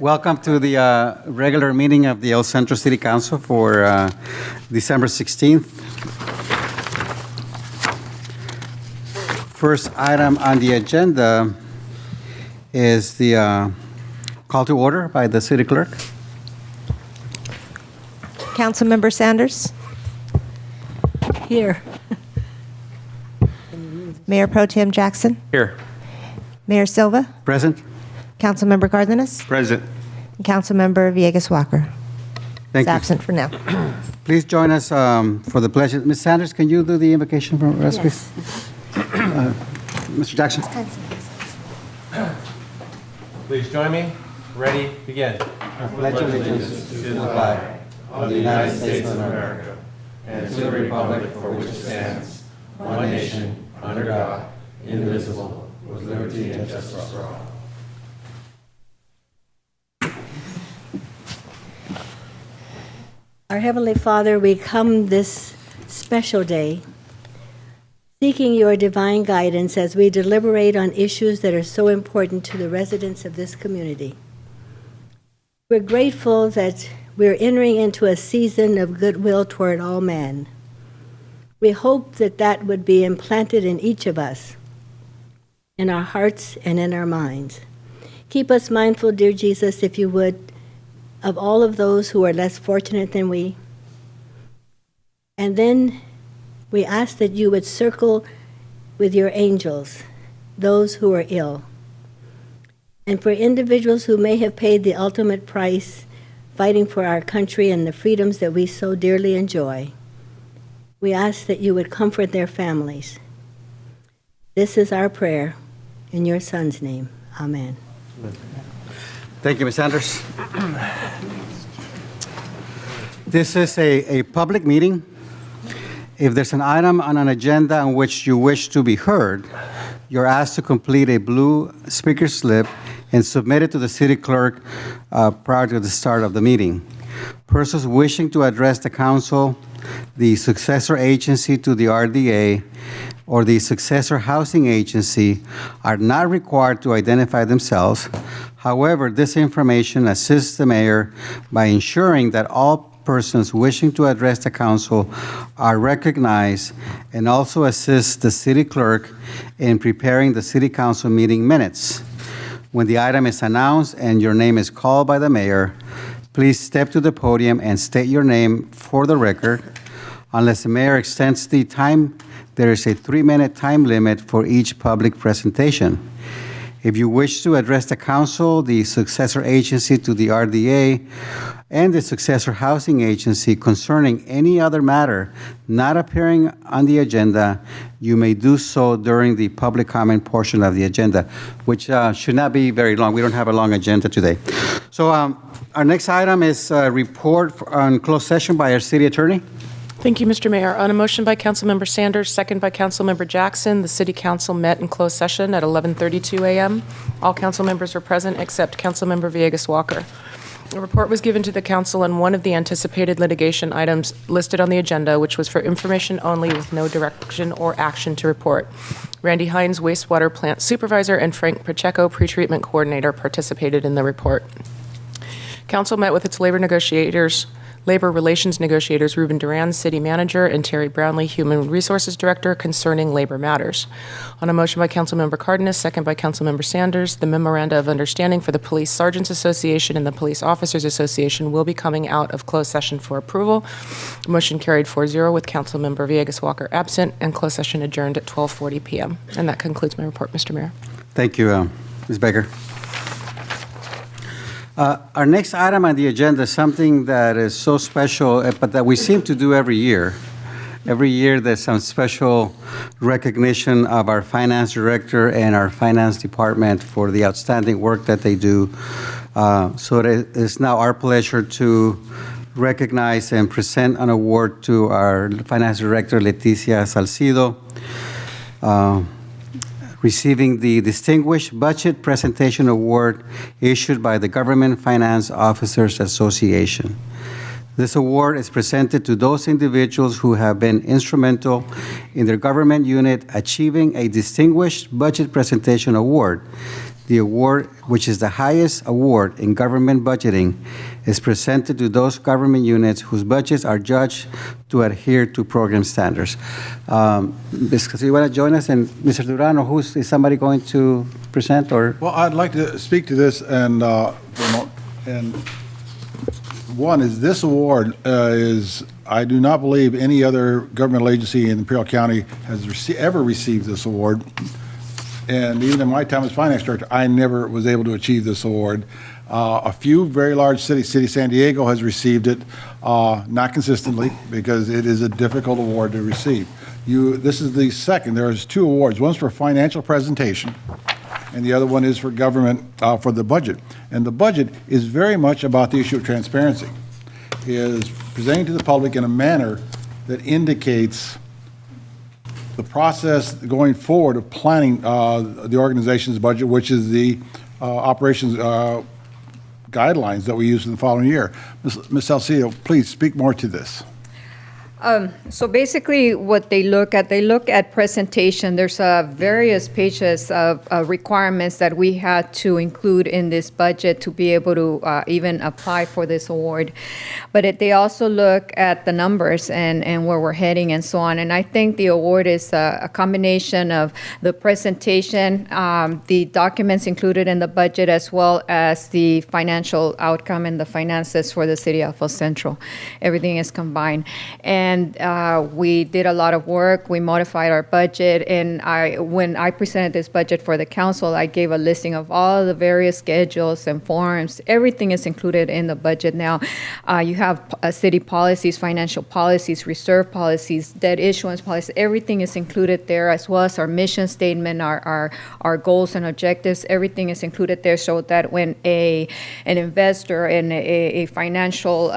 Welcome to the regular meeting of the El Centro City Council for December 16th. First item on the agenda is the call to order by the city clerk. Councilmember Sanders. Here. Mayor Pro Tem Jackson. Here. Mayor Silva. Present. Councilmember Cardenas. Present. And Councilmember Villegas Walker. Thank Is you. absent for now. Please join us for the pledge. Ms. Sanders, can you do the invocation for us, please? Mr. Jackson. Please join me. Ready, begin. I pledge allegiance to the flag of the United States of America and to the republic for which it stands, one nation, under God, indivisible, with liberty and justice for all. Our Heavenly Father, we come this special day seeking your divine guidance as we deliberate on issues that are so important to the residents of this community. We're grateful that we're entering into a season of goodwill toward all men. We hope that that would be implanted in each of us, in our hearts and in our minds. Keep us mindful, dear Jesus, if you would, of all of those who are less fortunate than we. And then we ask that you would circle with your angels those who are ill. And for individuals who may have paid the ultimate price fighting for our country and the freedoms that we so dearly enjoy, we ask that you would comfort their families. This is our prayer in your Son's name. Amen. Thank you, Ms. Sanders. This is a public meeting. If there's an item on an agenda on which you wish to be heard, you're asked to complete a blue speaker slip and submit it to the city clerk prior to the start of the meeting. Persons wishing to address the council, the successor agency to the RDA, or the successor housing agency are not required to identify themselves. However, this information assists the mayor by ensuring that all persons wishing to address the council are recognized, and also assists the city clerk in preparing the city council meeting minutes. When the item is announced and your name is called by the mayor, please step to the podium and state your name for the record. Unless the mayor extends the time, there is a 3-minute time limit for each public presentation. If you wish to address the council, the successor agency to the RDA, and the successor housing agency concerning any other matter not appearing on the agenda, you may do so during the public comment portion of the agenda, which should not be very long. We don't have a long agenda today. So our next item is a report on closed session by our city attorney. Thank you, Mr. Mayor. On a motion by Councilmember Sanders, second by Councilmember Jackson, the City Council met in closed session at 11:32 a.m. All council members were present except Councilmember Villegas Walker. A report was given to the council on one of the anticipated litigation items listed on the agenda, which was for information only with no direction or action to report. Randy Hines, wastewater plant supervisor, and Frank Pacheco, pretreatment coordinator, participated in the report. Council met with its labor relations negotiators, Ruben Duran, city manager, and Terry Brownlee, human resources director, concerning labor matters. On a motion by Councilmember Cardenas, second by Councilmember Sanders, the memoranda of understanding for the Police Sergeants Association and the Police Officers Association will be coming out of closed session for approval. Motion carried 4-0 with Councilmember Villegas Walker absent, and closed session adjourned at 12:40 p.m. And that concludes my report, Mr. Mayor. Thank you, Ms. Baker. Our next item on the agenda is something that is so special, but that we seem to do every year. Every year there's some special recognition of our finance director and our finance department for the outstanding work that they do. So it is now our pleasure to recognize and present an award to our finance director, Leticia Salcido, receiving the Distinguished Budget Presentation Award issued by the Government Finance Officers Association. This award is presented to those individuals who have been instrumental in their government unit achieving a Distinguished Budget Presentation Award. The award, which is the highest award in government budgeting, is presented to those government units whose budgets are judged to adhere to program standards. Ms. Castillo, you want to join us? And Mr. Durano, is somebody going to present or? Well, I'd like to speak to this and one is this award is, I do not believe any other governmental agency in Imperial County has ever received this award. And even in my time as finance director, I never was able to achieve this award. A few very large cities, City of San Diego has received it, not consistently, because it is a difficult award to receive. This is the second. There's two awards. One's for financial presentation, and the other one is for government, for the budget. And the budget is very much about the issue of transparency. It is presenting to the public in a manner that indicates the process going forward of planning the organization's budget, which is the operations guidelines that we use in the following year. Ms. Salcido, please speak more to this. So basically, what they look at presentation. There's various pages of requirements that we had to include in this budget to be able to even apply for this award. But they also look at the numbers and where we're heading and so on. And I think the award is a combination of the presentation, the documents included in the budget, as well as the financial outcome and the finances for the city of El Centro. Everything is combined. And we did a lot of work. We modified our budget. And when I presented this budget for the council, I gave a listing of all the various schedules and forms. Everything is included in the budget now. You have city policies, financial policies, reserve policies, debt issuance policies. Everything is included there, as well as our mission statement, our goals and objectives. Everything is included there, so that when an investor and a financial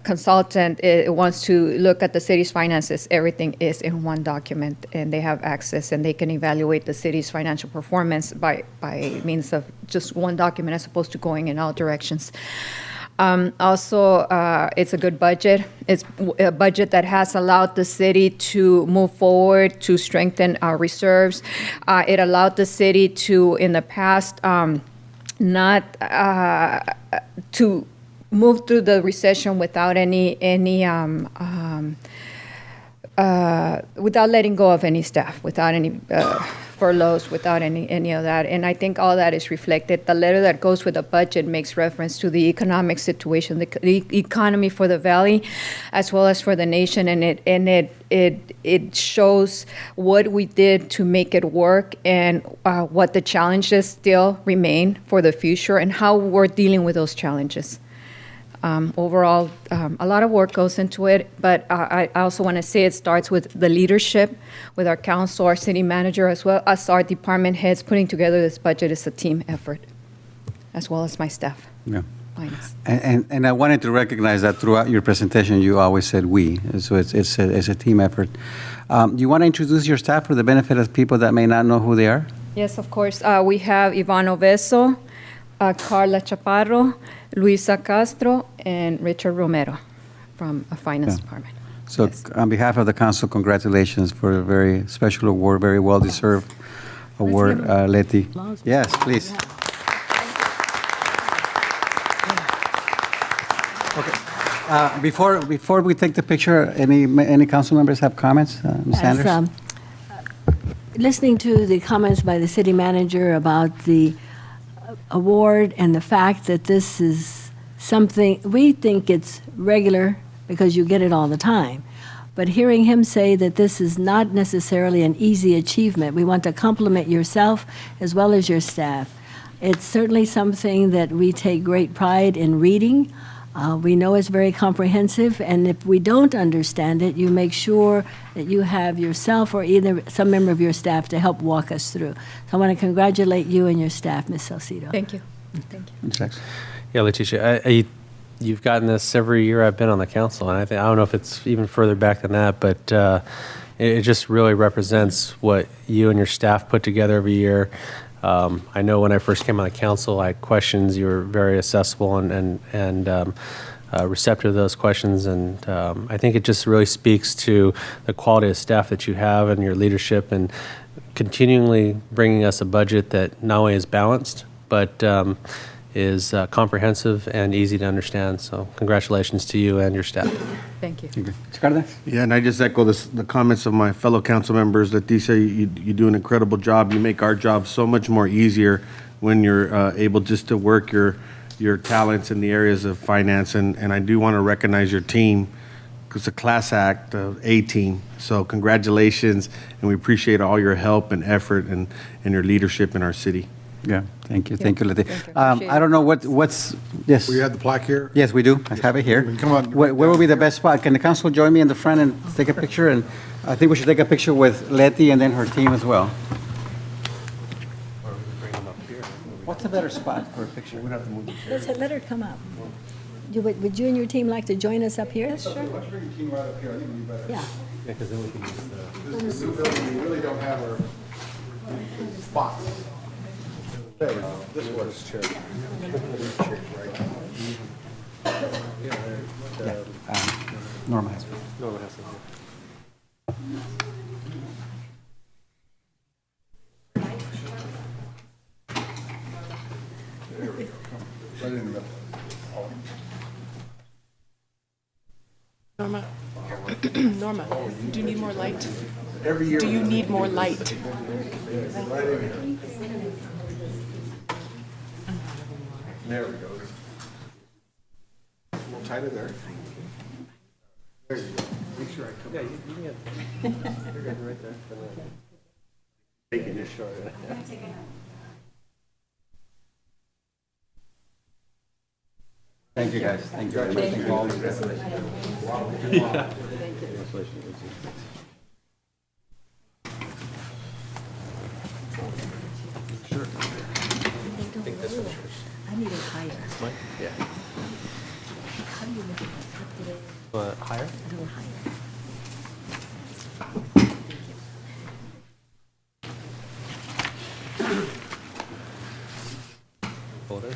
consultant wants to look at the city's finances, everything is in one document, and they have access, and they can evaluate the city's financial performance by means of just one document, as opposed to going in all directions. Also, it's a good budget. It's a budget that has allowed the city to move forward, to strengthen our reserves. It allowed the city to, in the past, not to move through the recession without without letting go of any staff, without any furloughs, without any of that. And I think all that is reflected. The letter that goes with the budget makes reference to the economic situation, the economy for the valley, as well as for the nation, and it shows what we did to make it work, and what the challenges still remain for the future, and how we're dealing with those challenges. Overall, a lot of work goes into it, but I also want to say it starts with the leadership, with our council, our city manager, as well as our department heads. Putting together this budget is a team effort, as well as my staff. Yeah. Finance. And I wanted to recognize that throughout your presentation, you always said "we," so it's a team effort. Do you want to introduce your staff for the benefit of people that may not know who they are? Yes, of course. We have Iván Oveso, Carla Chaparro, Luisa Castro, and Richard Romero from the Finance Department. So Yes. on behalf of the council, congratulations for a very special award, very well-deserved award, Leti. Yes, please. Okay. Before we take the picture, any council members have comments? Ms. Sanders? Listening to the comments by the city manager about the award and the fact that this is something, we think it's regular because you get it all the time. But hearing him say that this is not necessarily an easy achievement, we want to compliment yourself as well as your staff. It's certainly something that we take great pride in reading. We know it's very comprehensive, and if we don't understand it, you make sure that you have yourself or either some member of your staff to help walk us through. So I want to congratulate you and your staff, Ms. Salcido. Thank you. Thank you. Ms. Jackson? Yeah, Leticia, you've gotten this every year I've been on the council, and I don't know if it's even further back than that, but it just really represents what you and your staff put together every year. I know when I first came on the council, I had questions. You were very accessible and receptive to those questions, and I think it just really speaks to the quality of staff that you have and your leadership, and continually bringing us a budget that not only is balanced, but is comprehensive and easy to understand. So congratulations to you and your staff. Thank you. Mr. Cardenas? Yeah, and I just echo the comments of my fellow council members. Leticia, you do an incredible job. You make our job so much more easier when you're able just to work your talents in the areas of finance. And I do want to recognize your team. It's a class act, A team. So congratulations, and we appreciate all your help and effort and your leadership in our city. Yeah, thank you, thank you, Letty. Thank you. I don't know what's, yes. We have the plaque here? Yes, we do. I have it here. Come on. Where will be the best spot? Can the council join me in the front and take a picture? And I think we should take a picture with Letty and then her team as well. What's a better spot for a picture? Let her come up. Would you and your team like to join us up here? Sure. Let's bring your team right up here. I think it'd be better. Yeah. This new building, we really don't have our spots. There we go. This was chair. Norma has. Right in the middle. Norma, Norma, do you need more light? Do you need more light? There we go. A little tighter there. There you go. Make sure I come. Yeah, you can get. You're good right there. Taking it short. Thank you, guys. Thank you very much. Thank you all. I need it higher. Yeah. How do you make it up today? Higher? A little higher. Older?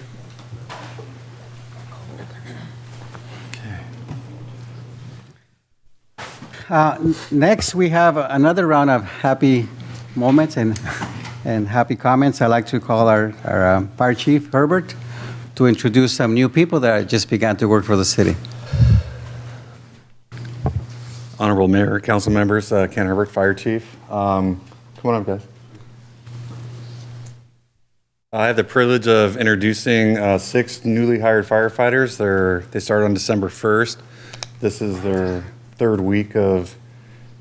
Next, we have another round of happy moments and happy comments. I'd like to call our Fire Chief, Herbert, to introduce some new people that just began to work for the city. Honorable Mayor, council members, Ken Herbert, Fire Chief. Come on up, guys. I have the privilege of introducing 6 newly hired firefighters. They started on December 1st. This is their 3rd week of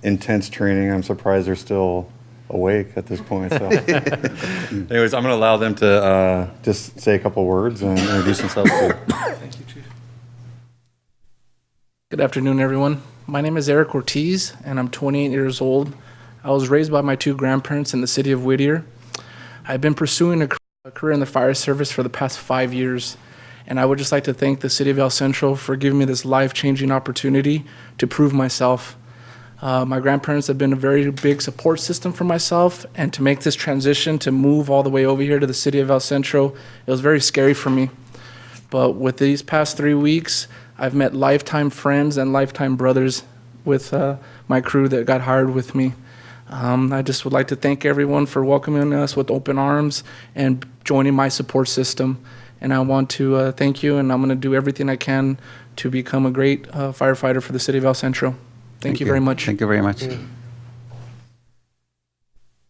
intense training. I'm surprised they're still awake at this point. So, anyways, I'm going to allow them to just say a couple words and introduce themselves. Thank you, Chief. Good afternoon, everyone. My name is Eric Ortiz, and I'm 28 years old. I was raised by my 2 grandparents in the city of Whittier. I've been pursuing a career in the fire service for the past 5 years, and I would just like to thank the city of El Centro for giving me this life-changing opportunity to prove myself. My grandparents have been a very big support system for myself, and to make this transition to move all the way over here to the city of El Centro, it was very scary for me. But with these past 3 weeks, I've met lifetime friends and lifetime brothers with my crew that got hired with me. I just would like to thank everyone for welcoming us with open arms and joining my support system. And I want to thank you, and I'm going to do everything I can to become a great firefighter for the city of El Centro. Thank you very much. Thank you very much.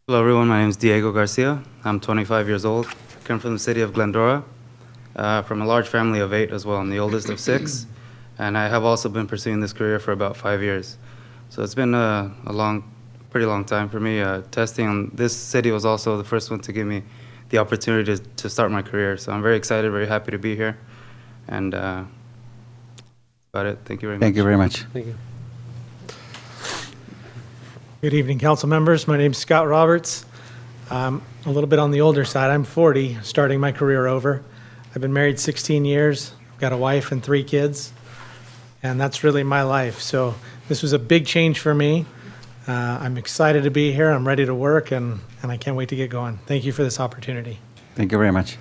Hello, everyone. My name is Diego Garcia. I'm 25 years old. I come from the city of Glendora, from a large family of 8 as well. I'm the oldest of 6, and I have also been pursuing this career for about 5 years. So it's been a pretty long time for me. Testing, this city was also the first one to give me the opportunity to start my career. So I'm very excited, very happy to be here. And about it. Thank you very much. Thank you very much. Thank you. Good evening, council members. My name's Scott Roberts. I'm a little bit on the older side. I'm 40, starting my career over. I've been married 16 years. I've got a wife and 3 kids, and that's really my life. So this was a big change for me. I'm excited to be here. I'm ready to work, and I can't wait to get going. Thank you for this opportunity. Thank you very much.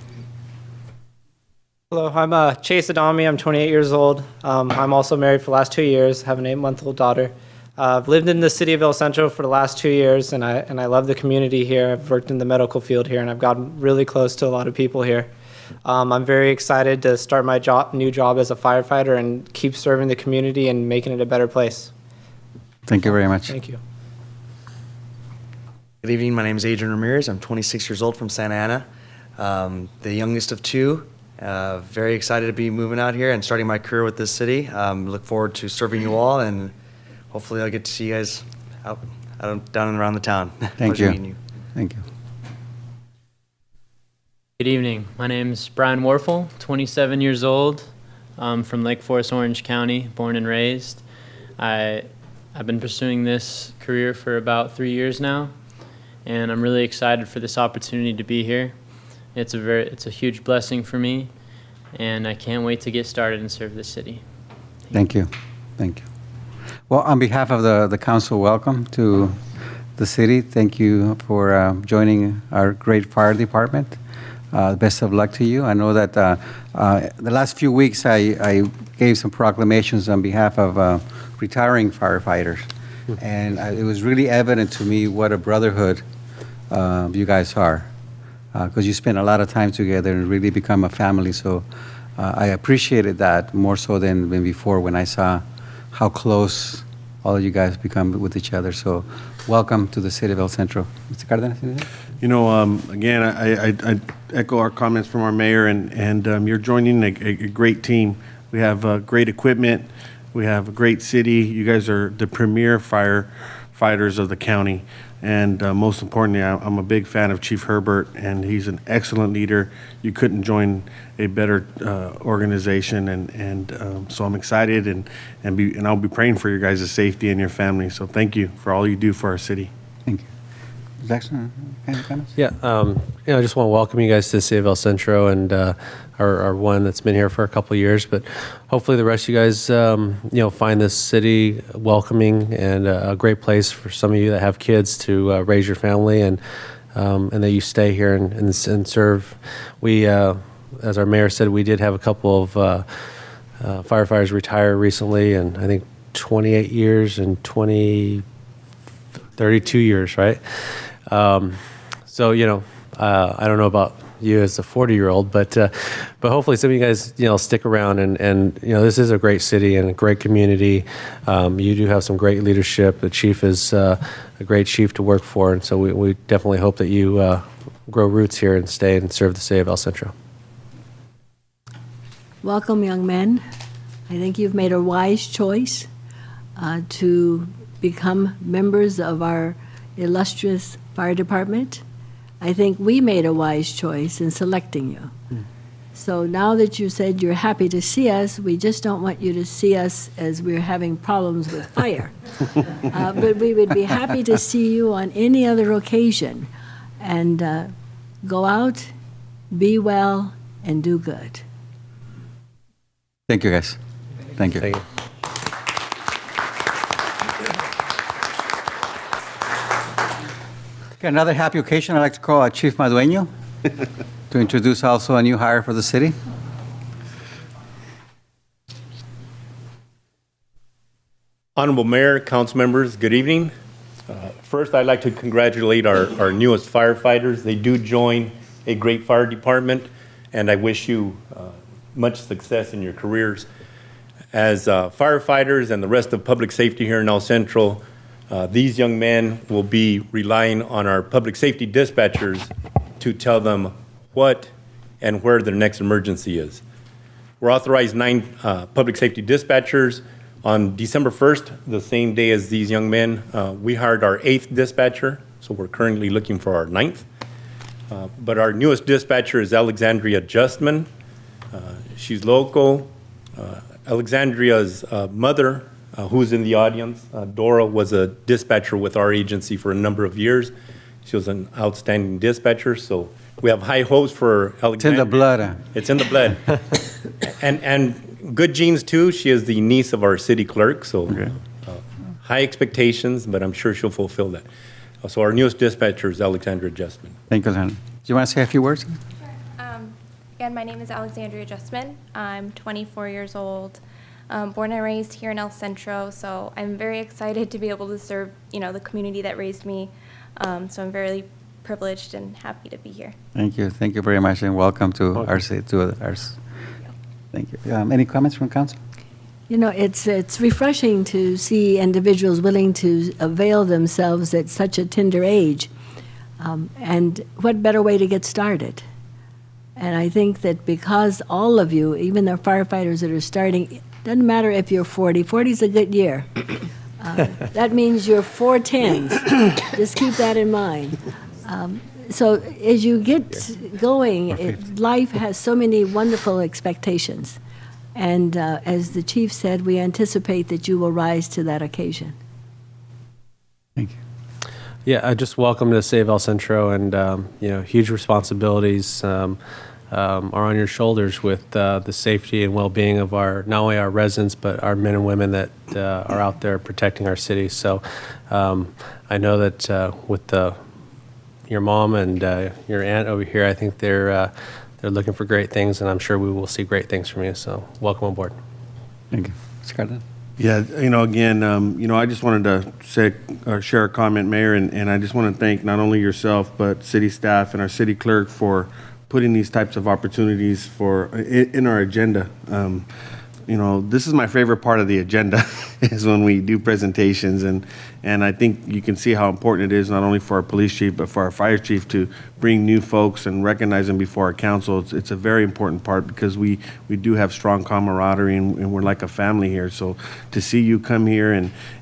Hello, I'm Chase Adami. I'm 28 years old. I'm also married for the last 2 years, have an 8-month-old daughter. I've lived in the city of El Centro for the last 2 years, and I love the community here. I've worked in the medical field here, and I've gotten really close to a lot of people here. I'm very excited to start my new job as a firefighter and keep serving the community and making it a better place. Thank you very much. Thank you. Good evening. My name is Adrian Ramirez. I'm 26 years old from Santa Ana, the youngest of two. Very excited to be moving out here and starting my career with this city. Look forward to serving you all, and hopefully I'll get to see you guys out down and around the town. Thank Pleasure you. meeting you. Thank you. Good evening. My name is Brian Warfel, 27 years old. I'm from Lake Forest, Orange County, born and raised. I've been pursuing this career for about 3 years now, and I'm really excited for this opportunity to be here. It's a huge blessing for me, and I can't wait to get started and serve the city. Thank you. Thank you. Well, on behalf of the council, welcome to the city. Thank you for joining our great fire department. Best of luck to you. I know that the last few weeks I gave some proclamations on behalf of retiring firefighters, and it was really evident to me what a brotherhood you guys are, because you spend a lot of time together and really become a family. So I appreciated that more so than before when I saw how close all of you guys become with each other. So welcome to the city of El Centro. Mr. Cardenas? You know, again, I echo our comments from our mayor, and you're joining a great team. We have great equipment. We have a great city. You guys are the premier firefighters of the county. And most importantly, I'm a big fan of Chief Herbert, and he's an excellent leader. You couldn't join a better organization, and so I'm excited, and I'll be praying for your guys' safety and your family. So thank you for all you do for our city. Thank you. Jackson, any comments? Yeah, I just want to welcome you guys to the city of El Centro, and our one that's been here for a couple of years. But hopefully the rest of you guys, find this city welcoming and a great place for some of you that have kids to raise your family, and that you stay here and serve. We, as our mayor said, we did have a couple of firefighters retire recently, and I think 28 years and 32 years, right? So, I don't know about you as a 40-year-old, but hopefully some of you guys, stick around, and this is a great city and a great community. You do have some great leadership. The chief is a great chief to work for, and so we definitely hope that you grow roots here and stay and serve the city of El Centro. Welcome, young men. I think you've made a wise choice to become members of our illustrious fire department. I think we made a wise choice in selecting you. So now that you said you're happy to see us, we just don't want you to see us as we're having problems with fire. But we would be happy to see you on any other occasion. And go out, be well, and do good. Thank you, guys. Thank you. Thank you. Okay, another happy occasion. I'd like to call Chief Madueño to introduce also a new hire for the city. Honorable Mayor, council members, good evening. First, I'd like to congratulate our newest firefighters. They do join a great fire department, and I wish you much success in your careers. As firefighters and the rest of public safety here in El Centro, these young men will be relying on our public safety dispatchers to tell them what and where their next emergency is. We're authorized 9 public safety dispatchers. On December 1st, the same day as these young men, we hired our 8th dispatcher, so we're currently looking for our 9th. But our newest dispatcher is Alexandria Justman. She's local. Alexandria's mother, who's in the audience, Dora, was a dispatcher with our agency for a number of years. She was an outstanding dispatcher, so we have high hopes for Alexandria. It's in the blood. It's in the blood. and good genes, too. She is the niece of our city clerk, so high expectations, but I'm sure she'll fulfill that. So our newest dispatcher is Alexandria Justman. Thank you, Alejandro. Do you want to say a few words? Again, my name is Alexandria Justman. I'm 24 years old. Born and raised here in El Centro, so I'm very excited to be able to serve, the community that raised me. So I'm very privileged and happy to be here. Thank you. Thank you very much, and welcome to our city, to ours. Thank you. Any comments from council? It's refreshing to see individuals willing to avail themselves at such a tender age. And what better way to get started? And I think that because all of you, even the firefighters that are starting, it doesn't matter if you're 40. 40 is a good year. That means you're 4 10s. Just keep that in mind. So as you get going, life has so many wonderful expectations. And as the chief said, we anticipate that you will rise to that occasion. Thank you. Yeah, I just welcome to Save El Centro, and huge responsibilities are on your shoulders with the safety and well-being of not only our residents but our men and women that are out there protecting our city. So I know that with your mom and your aunt over here, I think they're looking for great things, and I'm sure we will see great things from you. So welcome aboard. Thank you. Mr. Cardenas? Yeah, again, I just wanted to share a comment, Mayor, and I just want to thank not only yourself, but city staff and our city clerk for putting these types of opportunities in our agenda. This is my favorite part of the agenda is when we do presentations, and I think you can see how important it is not only for our police chief but for our fire chief to bring new folks and recognize them before our council. It's a very important part because we do have strong camaraderie and we're like a family here. So to see you come here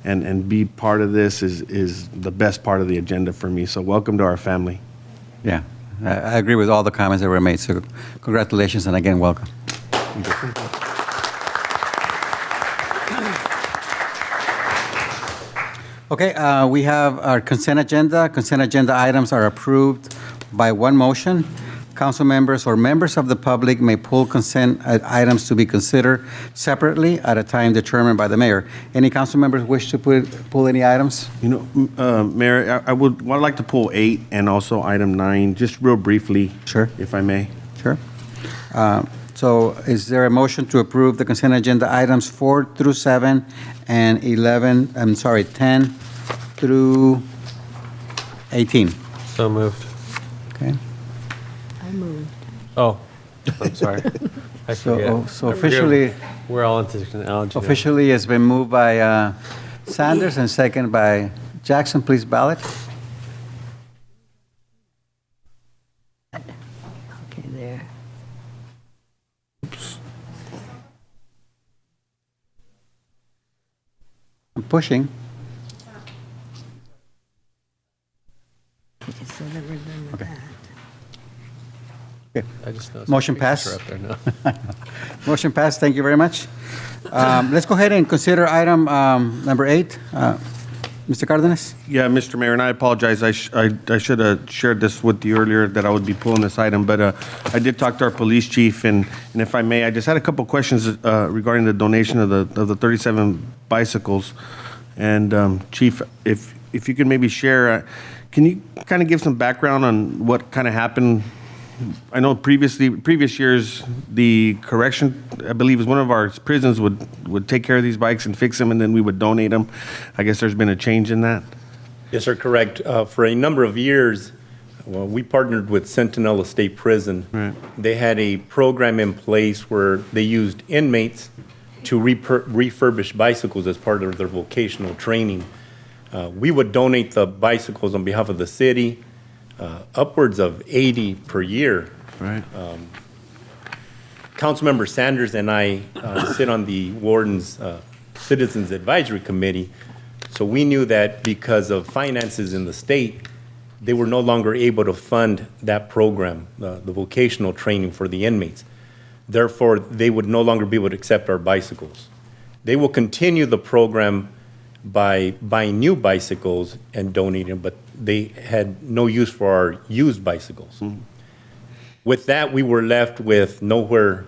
and be part of this is the best part of the agenda for me. So welcome to our family. Yeah, I agree with all the comments that were made. So congratulations, and again, welcome. Thank you. Okay, we have our consent agenda. Consent agenda items are approved by one motion. Council members or members of the public may pull consent items to be considered separately at a time determined by the mayor. Any council members wish to pull any items? Mayor, I would like to pull 8 and also item 9, just real briefly. Sure. If I may. Sure. So is there a motion to approve the consent agenda items 4 through 7 and 10 through 18? So moved. Okay. I moved. Oh, I'm sorry. I forget. So officially, we're all into technology. Officially, it's been moved by Sanders and second by Jackson. Please ballot. Okay, there. I'm pushing. Okay, so that we're done with Okay. that. Okay. I just noticed Motion my picture passed. up there now. Motion passed. Thank you very much. Let's go ahead and consider item number 8. Mr. Cardenas? Yeah, Mr. Mayor, and I apologize. I should have shared this with you earlier that I would be pulling this item, but I did talk to our police chief, and if I may, I just had a couple questions regarding the donation of the 37 bicycles. And Chief, if you could maybe share, can you kind of give some background on what kind of happened? I know previous years, the correction, I believe, is one of our prisons would take care of these bikes and fix them, and then we would donate them. I guess there's been a change in that. Yes, sir, correct. For a number of years, we partnered with Centinela State Prison. Right. They had a program in place where they used inmates to refurbish bicycles as part of their vocational training. We would donate the bicycles on behalf of the city, upwards of 80 per year. Right. Councilmember Sanders and I sit on the Warden's Citizens Advisory Committee, so we knew that because of finances in the state, they were no longer able to fund that program, the vocational training for the inmates. Therefore, they would no longer be able to accept our bicycles. They will continue the program by buying new bicycles and donating them, but they had no use for our used bicycles. Mm-hmm. With that, we were left with nowhere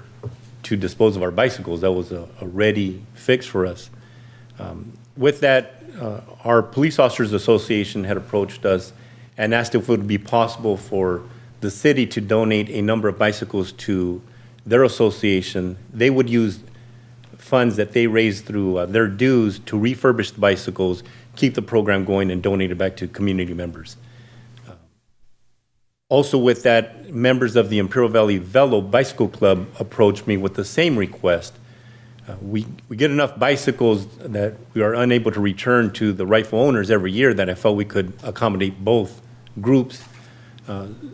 to dispose of our bicycles. That was a ready fix for us. With that, our Police Officers Association had approached us and asked if it would be possible for the city to donate a number of bicycles to their association. They would use funds that they raise through their dues to refurbish the bicycles, keep the program going, and donate it back to community members. Also with that, members of the Imperial Valley Velo Bicycle Club approached me with the same request. We get enough bicycles that we are unable to return to the rightful owners every year that I felt we could accommodate both groups.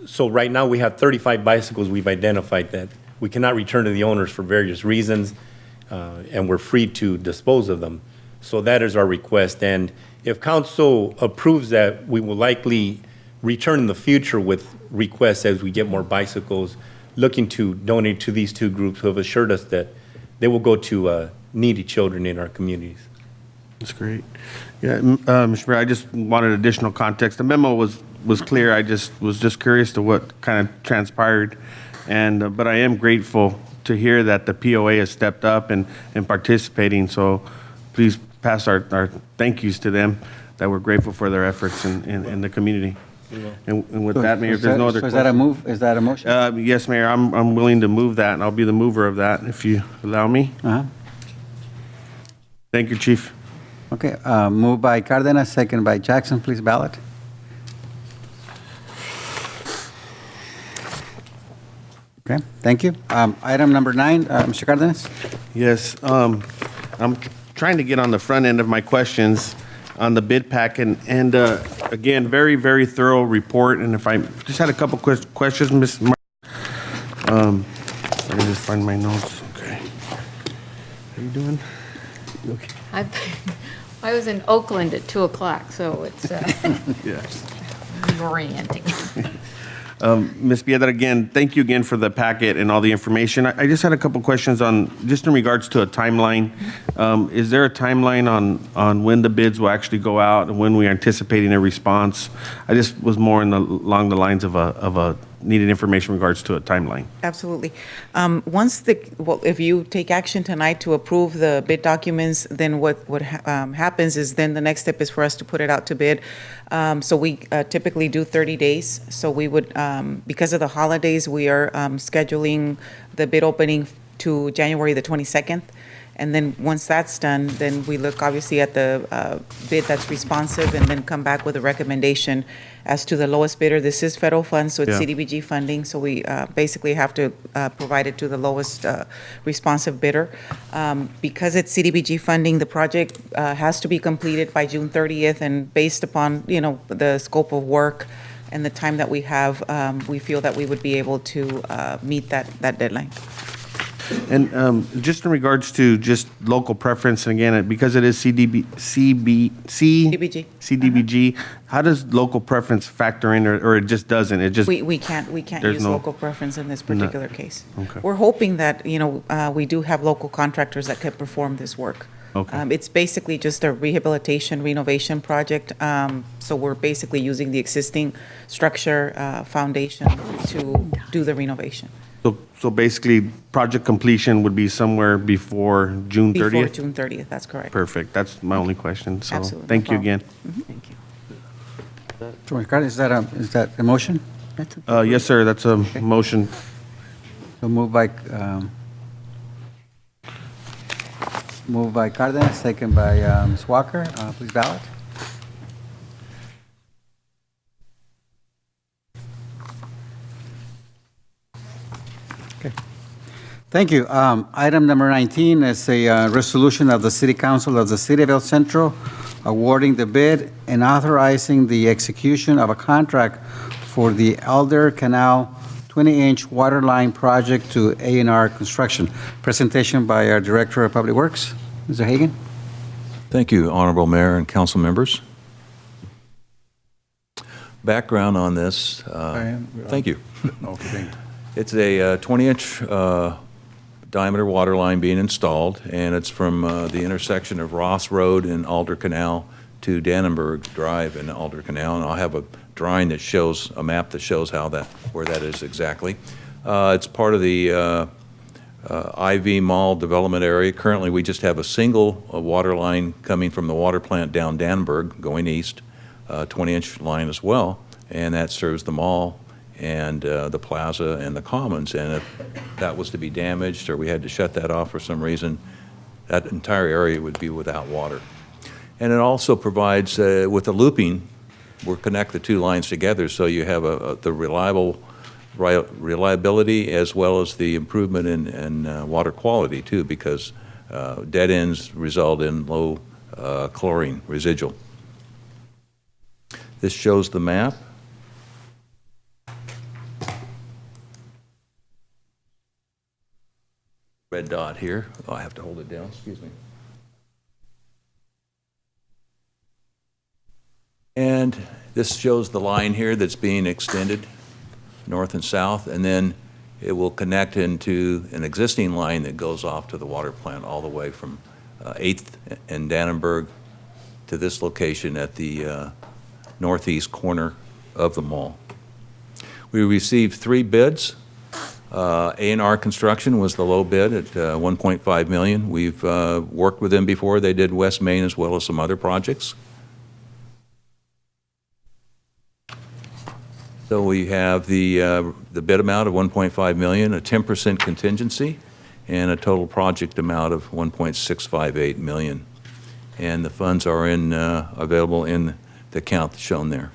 So right now we have 35 bicycles we've identified that we cannot return to the owners for various reasons, and we're free to dispose of them. So that is our request. And if council approves that, we will likely return in the future with requests as we get more bicycles, looking to donate to these two groups who have assured us that they will go to needy children in our communities. That's great. Yeah, Mr. Mayor, I just wanted additional context. The memo was clear. I was just curious to what kind of transpired, and but I am grateful to hear that the POA has stepped up and participating. So please pass our thank yous to them, that we're grateful for their efforts in the community. And with that, Mayor, if there's no other questions. Is that a move? Is that a motion? Yes, Mayor, I'm willing to move that, and I'll be the mover of that if you allow me. Thank you, Chief. Okay, moved by Cardenas, second by Jackson. Please ballot. Okay, thank you. Item number 9, Mr. Cardenas. Yes, I'm trying to get on the front end of my questions on the bid pack, and again, very, very thorough report. And if I just had a couple questions, Ms. Let me just find my notes. Okay. How you doing? Okay. I was in Oakland at 2 o'clock, so it's Yes. orienting. Ms. Piedra, again, thank you again for the packet and all the information. I just had a couple questions just in regards to a timeline. Is there a timeline on when the bids will actually go out and when we are anticipating a response? I just was more along the lines of a needed information in regards to a timeline. Absolutely. If you take action tonight to approve the bid documents, then what happens is then the next step is for us to put it out to bid. So we typically do 30 days. So we would, because of the holidays, we are scheduling the bid opening to January the 22nd. And then once that's done, then we look obviously at the bid that's responsive and then come back with a recommendation as to the lowest bidder. This is federal funds, so it's CDBG funding. So we basically have to provide it to the lowest responsive bidder. Because it's CDBG funding, the project has to be completed by June 30th. And based upon, the scope of work and the time that we have, we feel that we would be able to meet that deadline. And just in regards to just local preference, and again, because it is CDBG, how does local preference factor in, or it just doesn't? It just we can't use local preference in this particular case. Okay. We're hoping that we do have local contractors that could perform this work. Okay. It's basically just a rehabilitation renovation project. So we're basically using the existing structure foundation to do the renovation. So basically, project completion would be somewhere before June 30th? Before June 30th, that's correct. Perfect. That's my only question. So Absolutely. thank you again. Thank you. Is that a motion? Yes, sir. That's a motion. So moved by Cardenas, second by Ms. Walker. Please ballot. Thank you. Item number 19 is a resolution of the City Council of the City of El Centro awarding the bid and authorizing the execution of a contract for the Elder Canal 20-inch water line project to A&R Construction. Presentation by our Director of Public Works, Mr. Hagan. Thank you, Honorable Mayor and council members. Background on this. Thank you. Okay, thank you. It's a 20-inch diameter water line being installed, and it's from the intersection of Ross Road and Alder Canal to Dannenberg Drive in Alder Canal. And I'll have a drawing that shows, a map that shows where that is exactly. It's part of the IV Mall development area. Currently, we just have a single water line coming from the water plant down Dannenberg going east, 20-inch line as well, and that serves the mall and the plaza and the commons. And if that was to be damaged or we had to shut that off for some reason, that entire area would be without water. And it also provides, with the looping, we'll connect the two lines together so you have the reliability as well as the improvement in water quality too, because dead ends result in low chlorine residual. This shows the map. Red dot here. Oh, I have to hold it down, excuse me. And this shows the line here that's being extended north and south, and then it will connect into an existing line that goes off to the water plant all the way from 8th and Dannenberg to this location at the northeast corner of the mall. We received 3 bids. A&R Construction was the low bid at $1.5 million. We've worked with them before. They did West Main as well as some other projects. So we have the bid amount of $1.5 million, a 10% contingency, and a total project amount of $1.658 million. And the funds are available in the account shown there.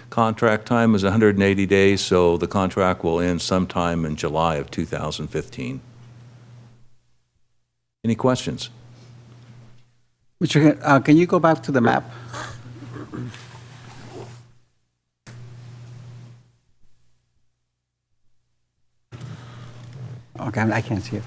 Contract time is 180 days, so the contract will end sometime in July of 2015. Any questions? Mr. Can you go back to the map? Okay, I can't see it.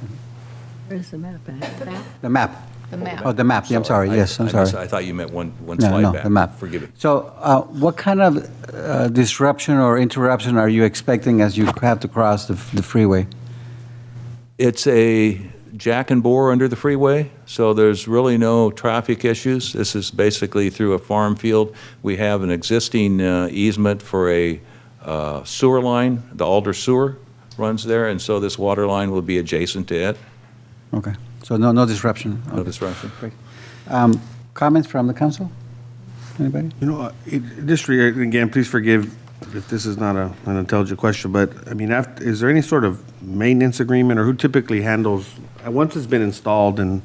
Where's the map at? The map. The map. Oh, the map. Yeah, I'm sorry. Yes, I'm sorry. I thought you meant one No, slide back. the map. Forgive me. So what kind of disruption or interruption are you expecting as you have to cross the freeway? It's a jack and bore under the freeway, so there's really no traffic issues. This is basically through a farm field. We have an existing easement for a sewer line. The Alder Sewer runs there, and so this water line will be adjacent to it. Okay, so no disruption. No disruption. Great. Comments from the council? Anybody? You know, again, please forgive if this is not an intelligent question, but I mean, is there any sort of maintenance agreement, or who typically handles, once it's been installed, and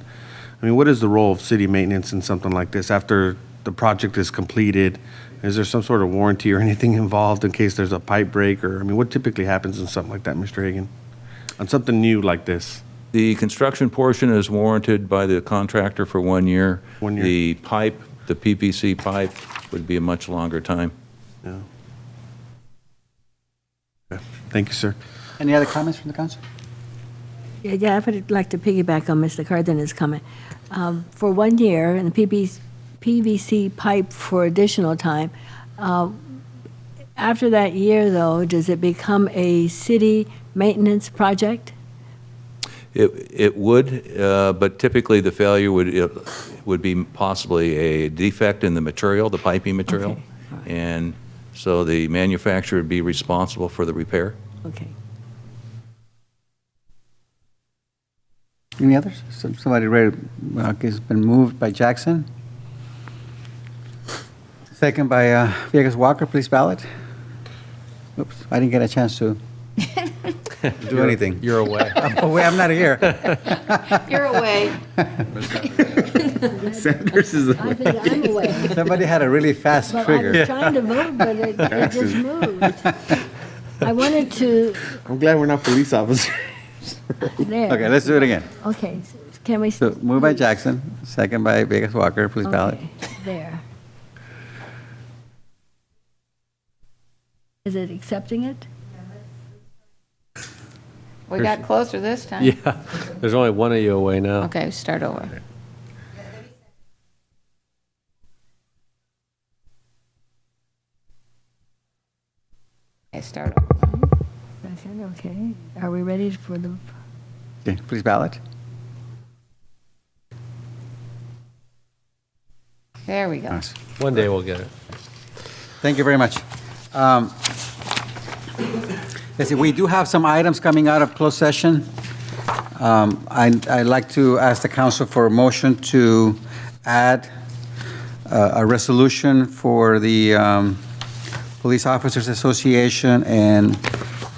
I mean, what is the role of city maintenance in something like this after the project is completed? Is there some sort of warranty or anything involved in case there's a pipe break, or I mean, what typically happens in something like that, Mr. Hagan, on something new like this? The construction portion is warranted by the contractor for 1 year. 1 year. The pipe, the PVC pipe, would be a much longer time. Yeah. Okay. Thank you, sir. Any other comments from the council? Yeah, I would like to piggyback on Mr. Cardenas' comment. For 1 year, and the PVC pipe for additional time, after that year, though, does it become a city maintenance project? It would, but typically the failure would be possibly a defect in the material, the piping material. Okay. All right. And so the manufacturer would be responsible for the repair. Okay. Any others? Somebody ready? Okay, it's been moved by Jackson. Second by Villegas Walker. Please ballot. Oops, I didn't get a chance to do anything. You're away. I'm away. I'm not here. You're away. Sanders is I think I'm away. Somebody had a really fast Well, trigger. I'm trying to vote, but it just moved. I wanted to, I'm glad we're not police officers. there. Okay, let's do it again. Okay, can we? So moved by Jackson, second by Villegas Walker. Please ballot. Okay, there. Is it accepting it? We got closer this time. Yeah, there's only one of you away now. Okay, start over. Okay, start over. Second, okay. Are we ready for the, Okay, please ballot. There we go. Nice. One day we'll get it. Thank you very much. Let's see, we do have some items coming out of closed session. I'd like to ask the council for a motion to add a resolution for the Police Officers Association and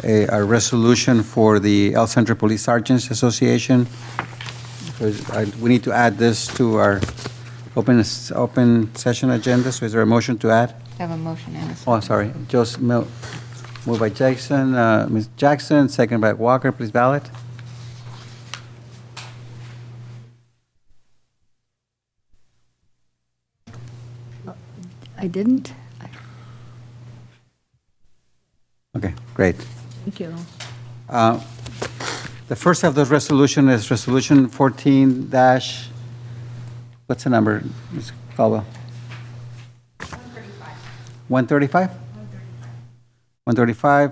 a resolution for the El Centro Police Sergeants Association. We need to add this to our open session agenda, so is there a motion to add? Have a motion and a second. Oh, I'm sorry, moved by Jackson, Ms. Jackson, second by Walker, please ballot. I didn't. Okay, great. Thank you. The first of those resolution is Resolution 14 dash, what's the number, Ms. Caldwell? 135. 135,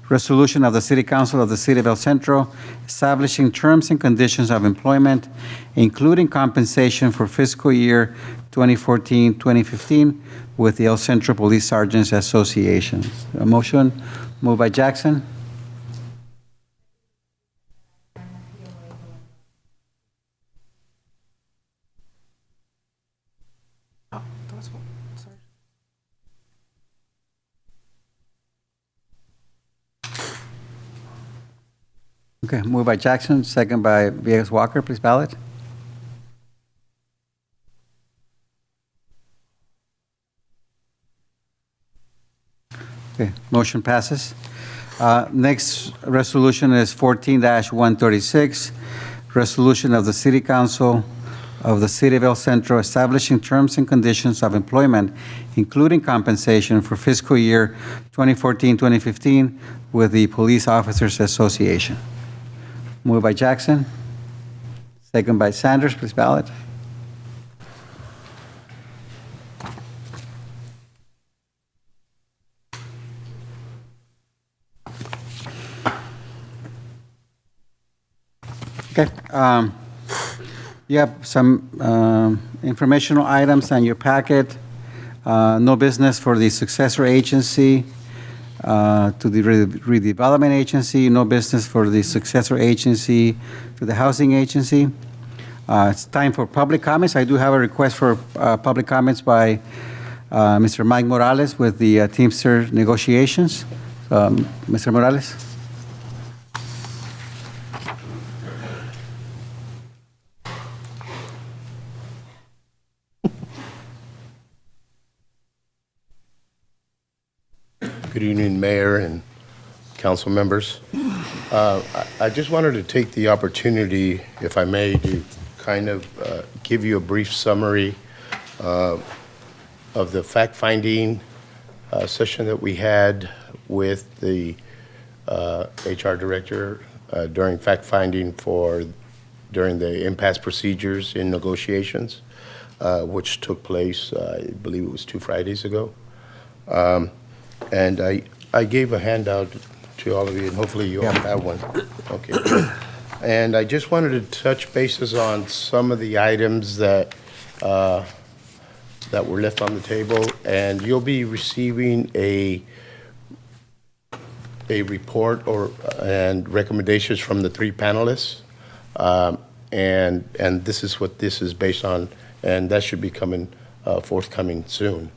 resolution of the City Council of the City of El Centro establishing terms and conditions of employment, including compensation for fiscal year 2014-2015 with the El Centro Police Sergeants Association. A motion moved by Jackson. Okay, moved by Jackson, second by Villegas Walker, please ballot. Okay, motion passes. Next resolution is 14-136, resolution of the City Council of the City of El Centro establishing terms and conditions of employment, including compensation for fiscal year 2014-2015 with the Police Officers Association. Moved by Jackson, second by Sanders, please ballot. Okay, you have some informational items on your packet. No business for the successor agency to the redevelopment agency, no business for the successor agency to the housing agency. It's time for public comments. I do have a request for public comments by Mr. Mike Morales with the Teamster negotiations. Mr. Morales. Good evening, Mayor and council members. I just wanted to take the opportunity, if I may, to kind of give you a brief summary of the fact-finding session that we had with the HR director during fact-finding during the impasse procedures in negotiations, which took place, I believe it was 2 Fridays ago. And I gave a handout to all of you, and hopefully you all have one. Okay. And I just wanted to touch bases on some of the items that were left on the table, and you'll be receiving a report and recommendations from the 3 panelists, and this is what this is based on, and that should be forthcoming soon.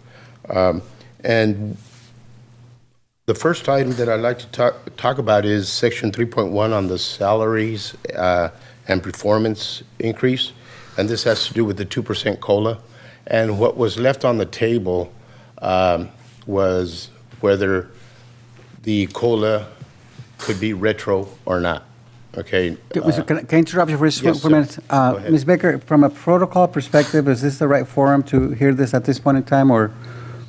And the first item that I'd like to talk about is Section 3.1 on the salaries and performance increase, and this has to do with the 2% COLA. And what was left on the table was whether the COLA could be retro or not. Okay. Can I interrupt you for yes, a minute? Go ahead. Ms. Baker, from a protocol perspective, is this the right forum to hear this at this point in time, or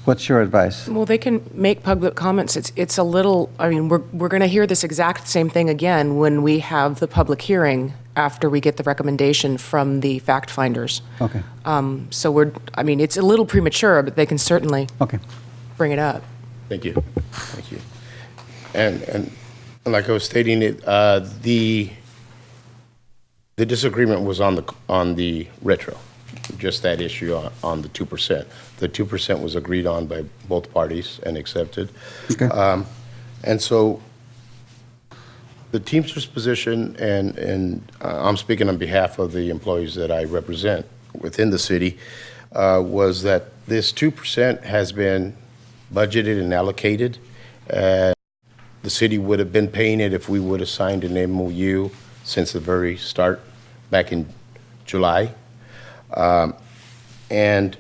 what's your advice? Well, they can make public comments. It's a little, I mean, we're going to hear this exact same thing again when we have the public hearing after we get the recommendation from the fact finders. Okay. So I mean, it's a little premature, but they can certainly bring it up. Thank you. Thank you. And like I was stating, the disagreement was on the retro. Just that issue on the 2%. The 2% was agreed on by both parties and accepted. Okay. And so the Teamsters position, and I'm speaking on behalf of the employees that I represent within the city, was that this 2% has been budgeted and allocated. The city would have been paying it if we would have signed an MOU since the very start, back in July. And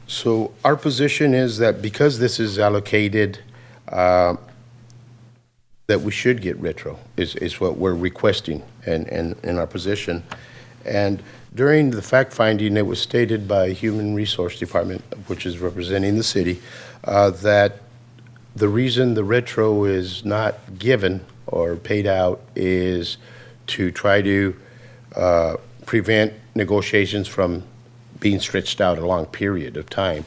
so our position is that because this is allocated, that we should get retro, is what we're requesting and in our position. And during the fact-finding, it was stated by Human Resource Department, which is representing the city, that the reason the retro is not given or paid out is to try to prevent negotiations from being stretched out a long period of time.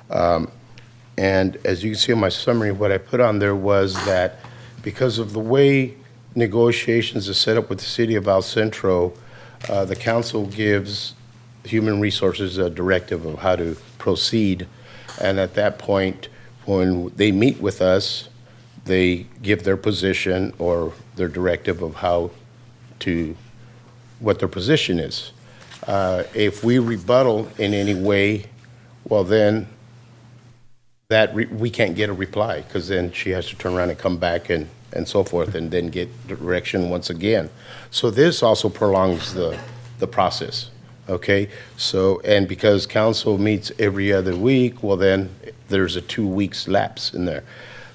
And as you can see in my summary, what I put on there was that because of the way negotiations are set up with the city of El Centro, the council gives Human Resources a directive of how to proceed. And at that point, when they meet with us, they give their position or their directive of what their position is. If we rebuttal in any way, well then, we can't get a reply, because then she has to turn around and come back and so forth, and then get direction once again. So this also prolongs the process, okay? So, and because council meets every other week, well then, there's a 2 weeks lapse in there.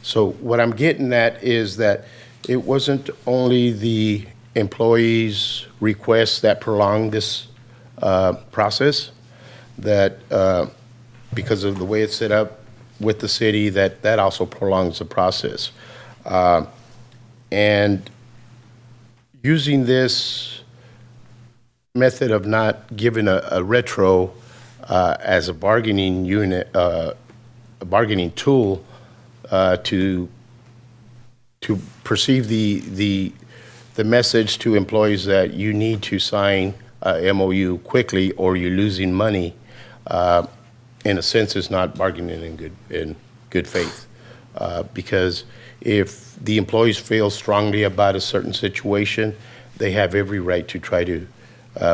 So what I'm getting at is that it wasn't only the employees' requests that prolonged this process, that because of the way it's set up with the city, that also prolongs the process. And using this method of not giving a retro as a bargaining unit, a bargaining tool to perceive the message to employees that you need to sign a MOU quickly or you're losing money, in a sense, is not bargaining in good faith. Because if the employees feel strongly about a certain situation, they have every right to try to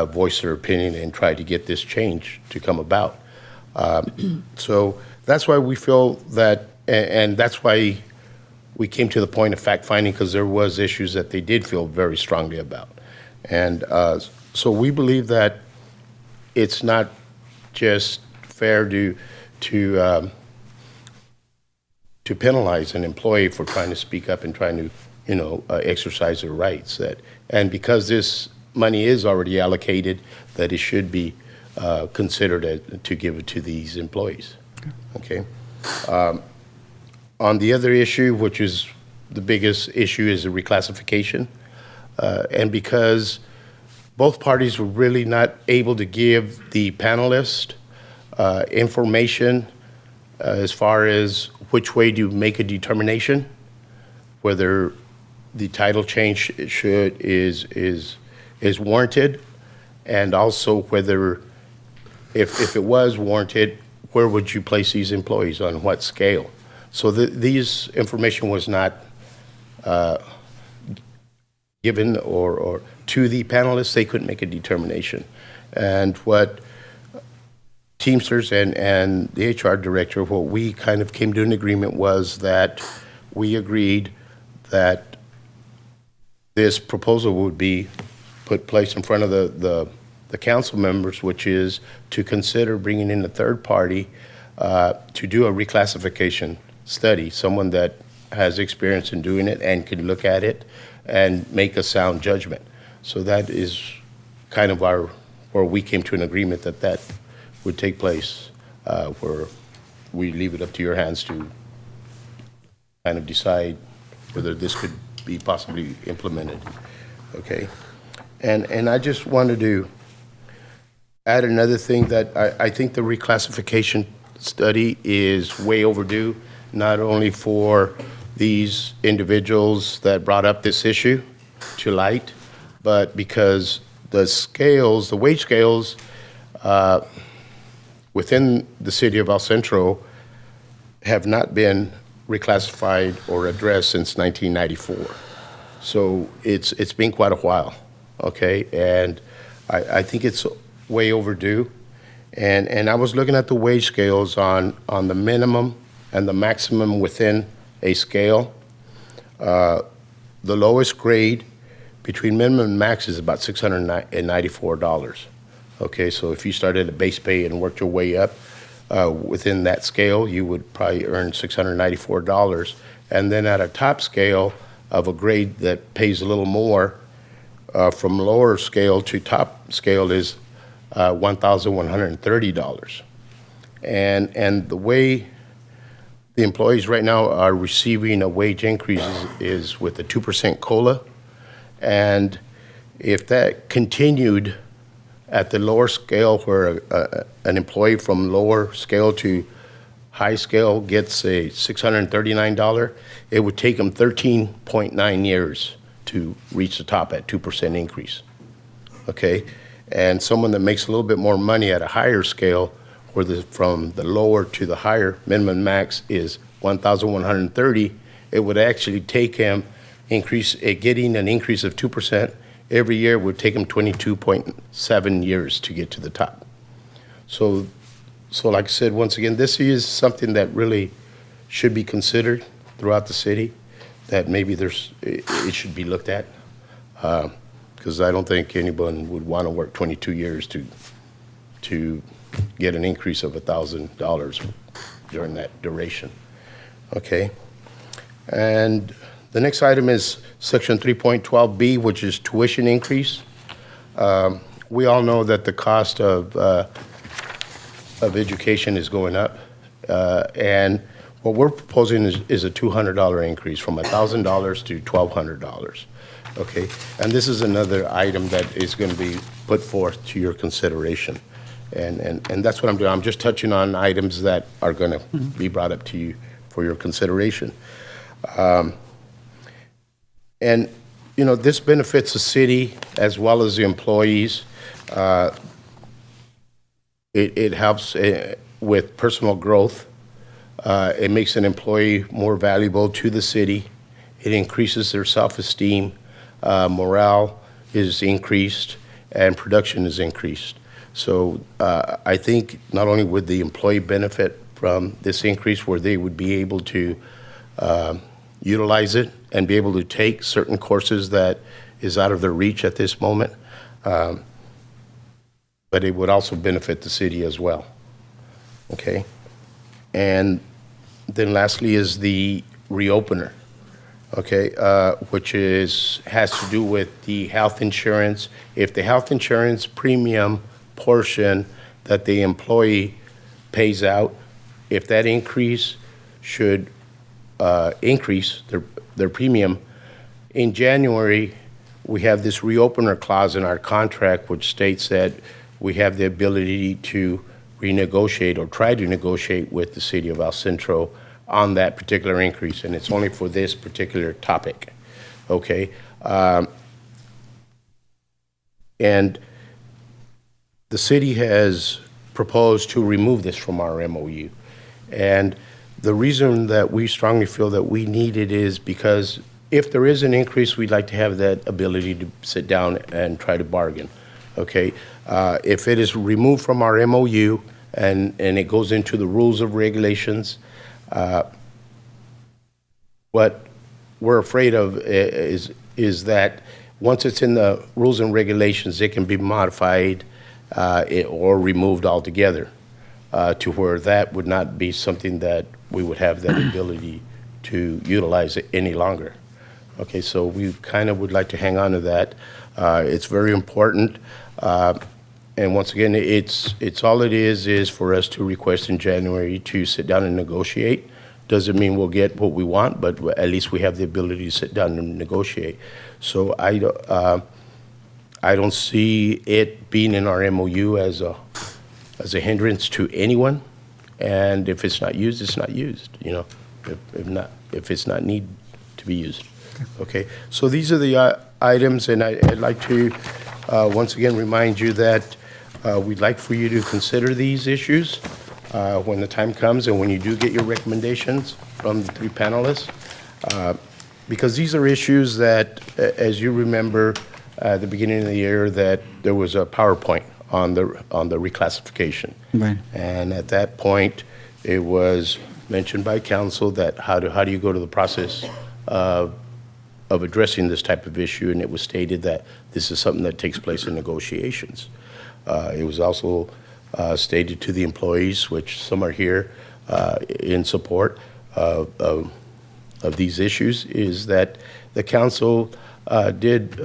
voice their opinion and try to get this change to come about. So that's why we feel that, and that's why we came to the point of fact-finding, because there was issues that they did feel very strongly about. And so we believe that it's not just fair to penalize an employee for trying to speak up and trying to, exercise their rights. And because this money is already allocated, that it should be considered to give it to these employees. Okay. On the other issue, which is the biggest issue, is the reclassification. And because both parties were really not able to give the panelist information as far as which way to make a determination, whether the title change is warranted, and also whether, if it was warranted, where would you place these employees, on what scale? So these information was not given or to the panelists. They couldn't make a determination. And what Teamsters and the HR director, what we kind of came to an agreement was that we agreed that this proposal would be placed in front of the council members, which is to consider bringing in a third party to do a reclassification study, someone that has experience in doing it and can look at it and make a sound judgment. So that is kind of where we came to an agreement that would take place, where we leave it up to your hands to kind of decide whether this could be possibly implemented. Okay. And I just wanted to add another thing, that I think the reclassification study is way overdue, not only for these individuals that brought up this issue to light, but because the wage scales within the city of El Centro have not been reclassified or addressed since 1994. So it's been quite a while, okay? And I think it's way overdue. And I was looking at the wage scales on the minimum and the maximum within a scale. The lowest grade between minimum and max is about $694. Okay, so if you started at base pay and worked your way up within that scale, you would probably earn $694. And then at a top scale of a grade that pays a little more, from lower scale to top scale is $1,130. And the way the employees right now are receiving a wage increase is with a 2% COLA. And if that continued at the lower scale where an employee from lower scale to high scale gets a $639, it would take them 13.9 years to reach the top at 2% increase, okay? And someone that makes a little bit more money at a higher scale, where from the lower to the higher minimum max is $1,130, it would actually take him getting an increase of 2% every year would take him 22.7 years to get to the top. So like I said, once again, this is something that really should be considered throughout the city, that maybe it should be looked at, because I don't think anyone would want to work 22 years to get an increase of $1,000 during that duration. Okay, and the next item is Section 3.12B, which is tuition increase. We all know that the cost of education is going up, and what we're proposing is a $200 increase from $1,000 to $1,200. Okay, and this is another item that is going to be put forth to your consideration, and that's what I'm doing. I'm just touching on items that are going to be brought up to you for your consideration. And, you know, this benefits the city as well as the employees. It helps with personal growth. It makes an employee more valuable to the city. It increases their self-esteem. Morale is increased, and production is increased. So I think not only would the employee benefit from this increase, where they would be able to utilize it and be able to take certain courses that is out of their reach at this moment, but it would also benefit the city as well. Okay, and then lastly is the reopener. Okay, which has to do with the health insurance. If the health insurance premium portion that the employee pays out, if that increase should increase their premium, in January, we have this reopener clause in our contract which states that we have the ability to renegotiate or try to negotiate with the city of El Centro on that particular increase, and it's only for this particular topic, okay? And the city has proposed to remove this from our MOU. And the reason that we strongly feel that we need it is because if there is an increase, we'd like to have that ability to sit down and try to bargain, okay? If it is removed from our MOU and it goes into the rules of regulations, what we're afraid of is that once it's in the rules and regulations, it can be modified or removed altogether, to where that would not be something that we would have that ability to utilize it any longer. Okay, so we kind of would like to hang on to that. It's very important. And once again, it's all it is for us to request in January to sit down and negotiate. Doesn't mean we'll get what we want, but at least we have the ability to sit down and negotiate. So I don't see it being in our MOU as a hindrance to anyone. And if it's not used, it's not used. You know, if it's not need to be used. Okay. So these are the items, and I'd like to once again remind you that we'd like for you to consider these issues when the time comes and when you do get your recommendations from the three panelists, because these are issues that, as you remember, at the beginning of the year, that there was a PowerPoint on the reclassification. Right. And at that point, it was mentioned by council that how do you go to the process of of addressing this type of issue, and it was stated that this is something that takes place in negotiations. It was also stated to the employees, which some are here in support of these issues, is that the council did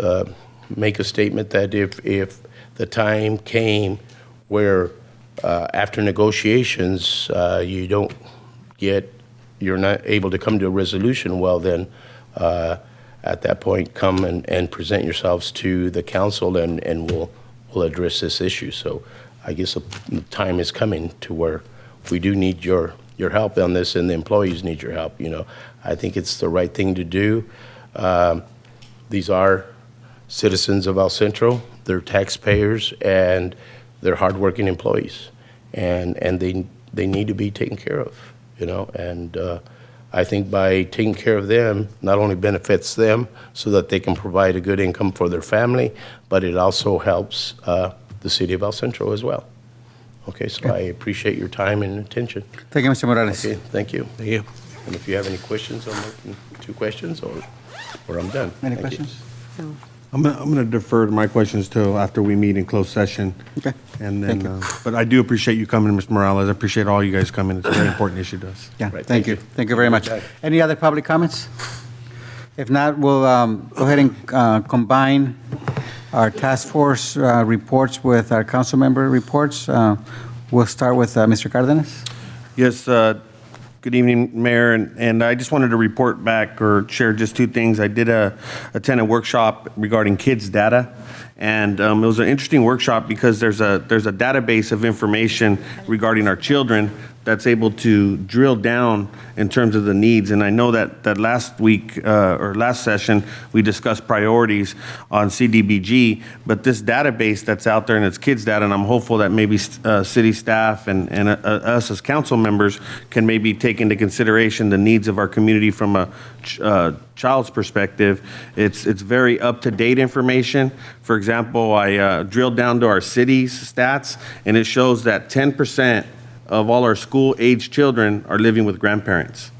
make a statement that if the time came where after negotiations you're not able to come to a resolution, well then at that point come and present yourselves to the council and we'll address this issue. So I guess the time is coming to where we do need your help on this, and the employees need your help. I think it's the right thing to do. These are citizens of El Centro, they're taxpayers, and they're hardworking employees, and they need to be taken care of, and I think by taking care of them, not only benefits them so that they can provide a good income for their family, but it also helps the city of El Centro as well. Okay, so I appreciate your time and attention. Thank you, Mr. Morales. Okay, thank you. Thank you. And if you have any questions, I'm open to questions, or I'm done. Any Thank you. questions? I'm going to defer to my questions till after we meet in closed session. Okay. And Thank then, you. but I do appreciate you coming, Mr. Morales. I appreciate all you guys coming. It's a very important issue to us. Yeah, Right, thank you. Thank you very much. Any other public comments? If not, we'll go ahead and combine our task force reports with our council member reports. We'll start with Mr. Cardenas. Yes, good evening, Mayor, and I just wanted to report back or share just two things. I did attend a workshop regarding kids' data, and it was an interesting workshop because there's a database of information regarding our children that's able to drill down in terms of the needs. And I know that last week or last session, we discussed priorities on CDBG, but this database that's out there and it's kids data, and I'm hopeful that maybe city staff and us as council members can maybe take into consideration the needs of our community from a child's perspective. It's very up-to-date information. For example, I drilled down to our city's stats, and it shows that 10% of all our school-age children are living with grandparents.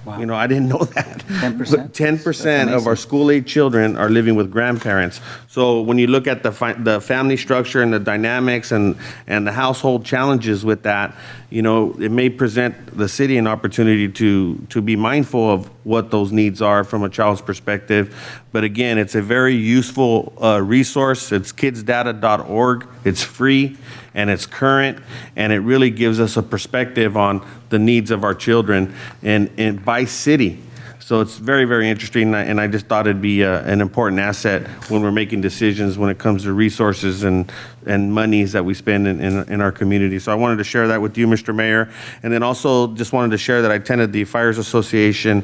Wow. I didn't know that. 10%? 10% of our school-age children are living with grandparents. So when you look at the family structure and the dynamics and the household challenges with that, it may present the city an opportunity to be mindful of what those needs are from a child's perspective. But again, it's a very useful resource. It's kidsdata.org. It's free and it's current, and it really gives us a perspective on the needs of our children and by city. So it's very, very interesting, and I just thought it'd be an important asset when we're making decisions when it comes to resources and monies that we spend in our community. So I wanted to share that with you, Mr. Mayor, and then also just wanted to share that I attended the Fires Association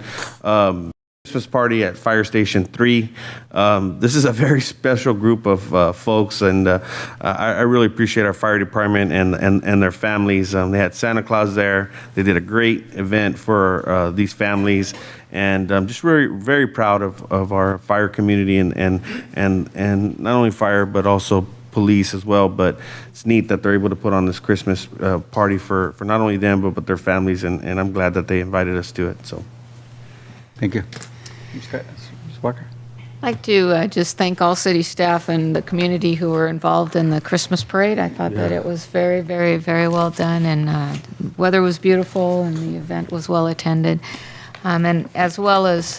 Christmas party at Fire Station 3. This is a very special group of folks, and I really appreciate our fire department and their families. They had Santa Claus there. They did a great event for these families, and I'm just very, very proud of our fire community and not only fire but also police as well. But it's neat that they're able to put on this Christmas party for not only them but their families, and I'm glad that they invited us to it. So, thank you. Ms. Walker? I'd like to just thank all city staff and the community who were involved in the Christmas parade. I thought that it was very, very, very well done, and weather was beautiful, and the event was well attended. And as well as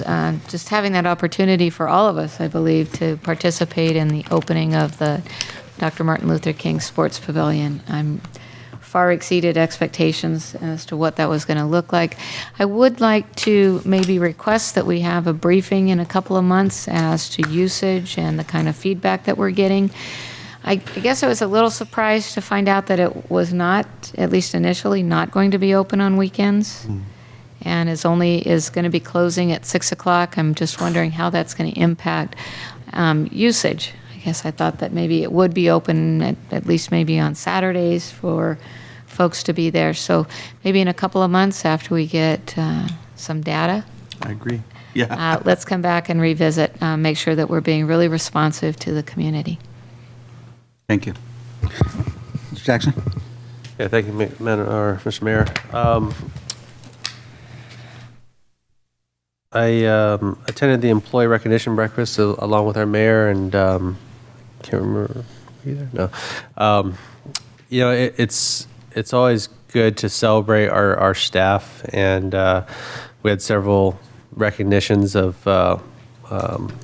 just having that opportunity for all of us, I believe, to participate in the opening of the Dr. Martin Luther King Sports Pavilion. I'm far exceeded expectations as to what that was going to look like. I would like to maybe request that we have a briefing in a couple of months as to usage and the kind of feedback that we're getting. I guess I was a little surprised to find out that it was not, at least initially, not going to be open on weekends. And is going to be closing at 6 o'clock. I'm just wondering how that's going to impact usage. I guess I thought that maybe it would be open at least maybe on Saturdays for folks to be there. So maybe in a couple of months after we get some data. I agree. Yeah. Let's come back and revisit, make sure that we're being really responsive to the community. Thank you. Mr. Jackson? Yeah, thank you, Mr. Mayor. attended the employee recognition breakfast along with our mayor, and can't remember either. No, it's always good to celebrate our staff, and we had several recognitions of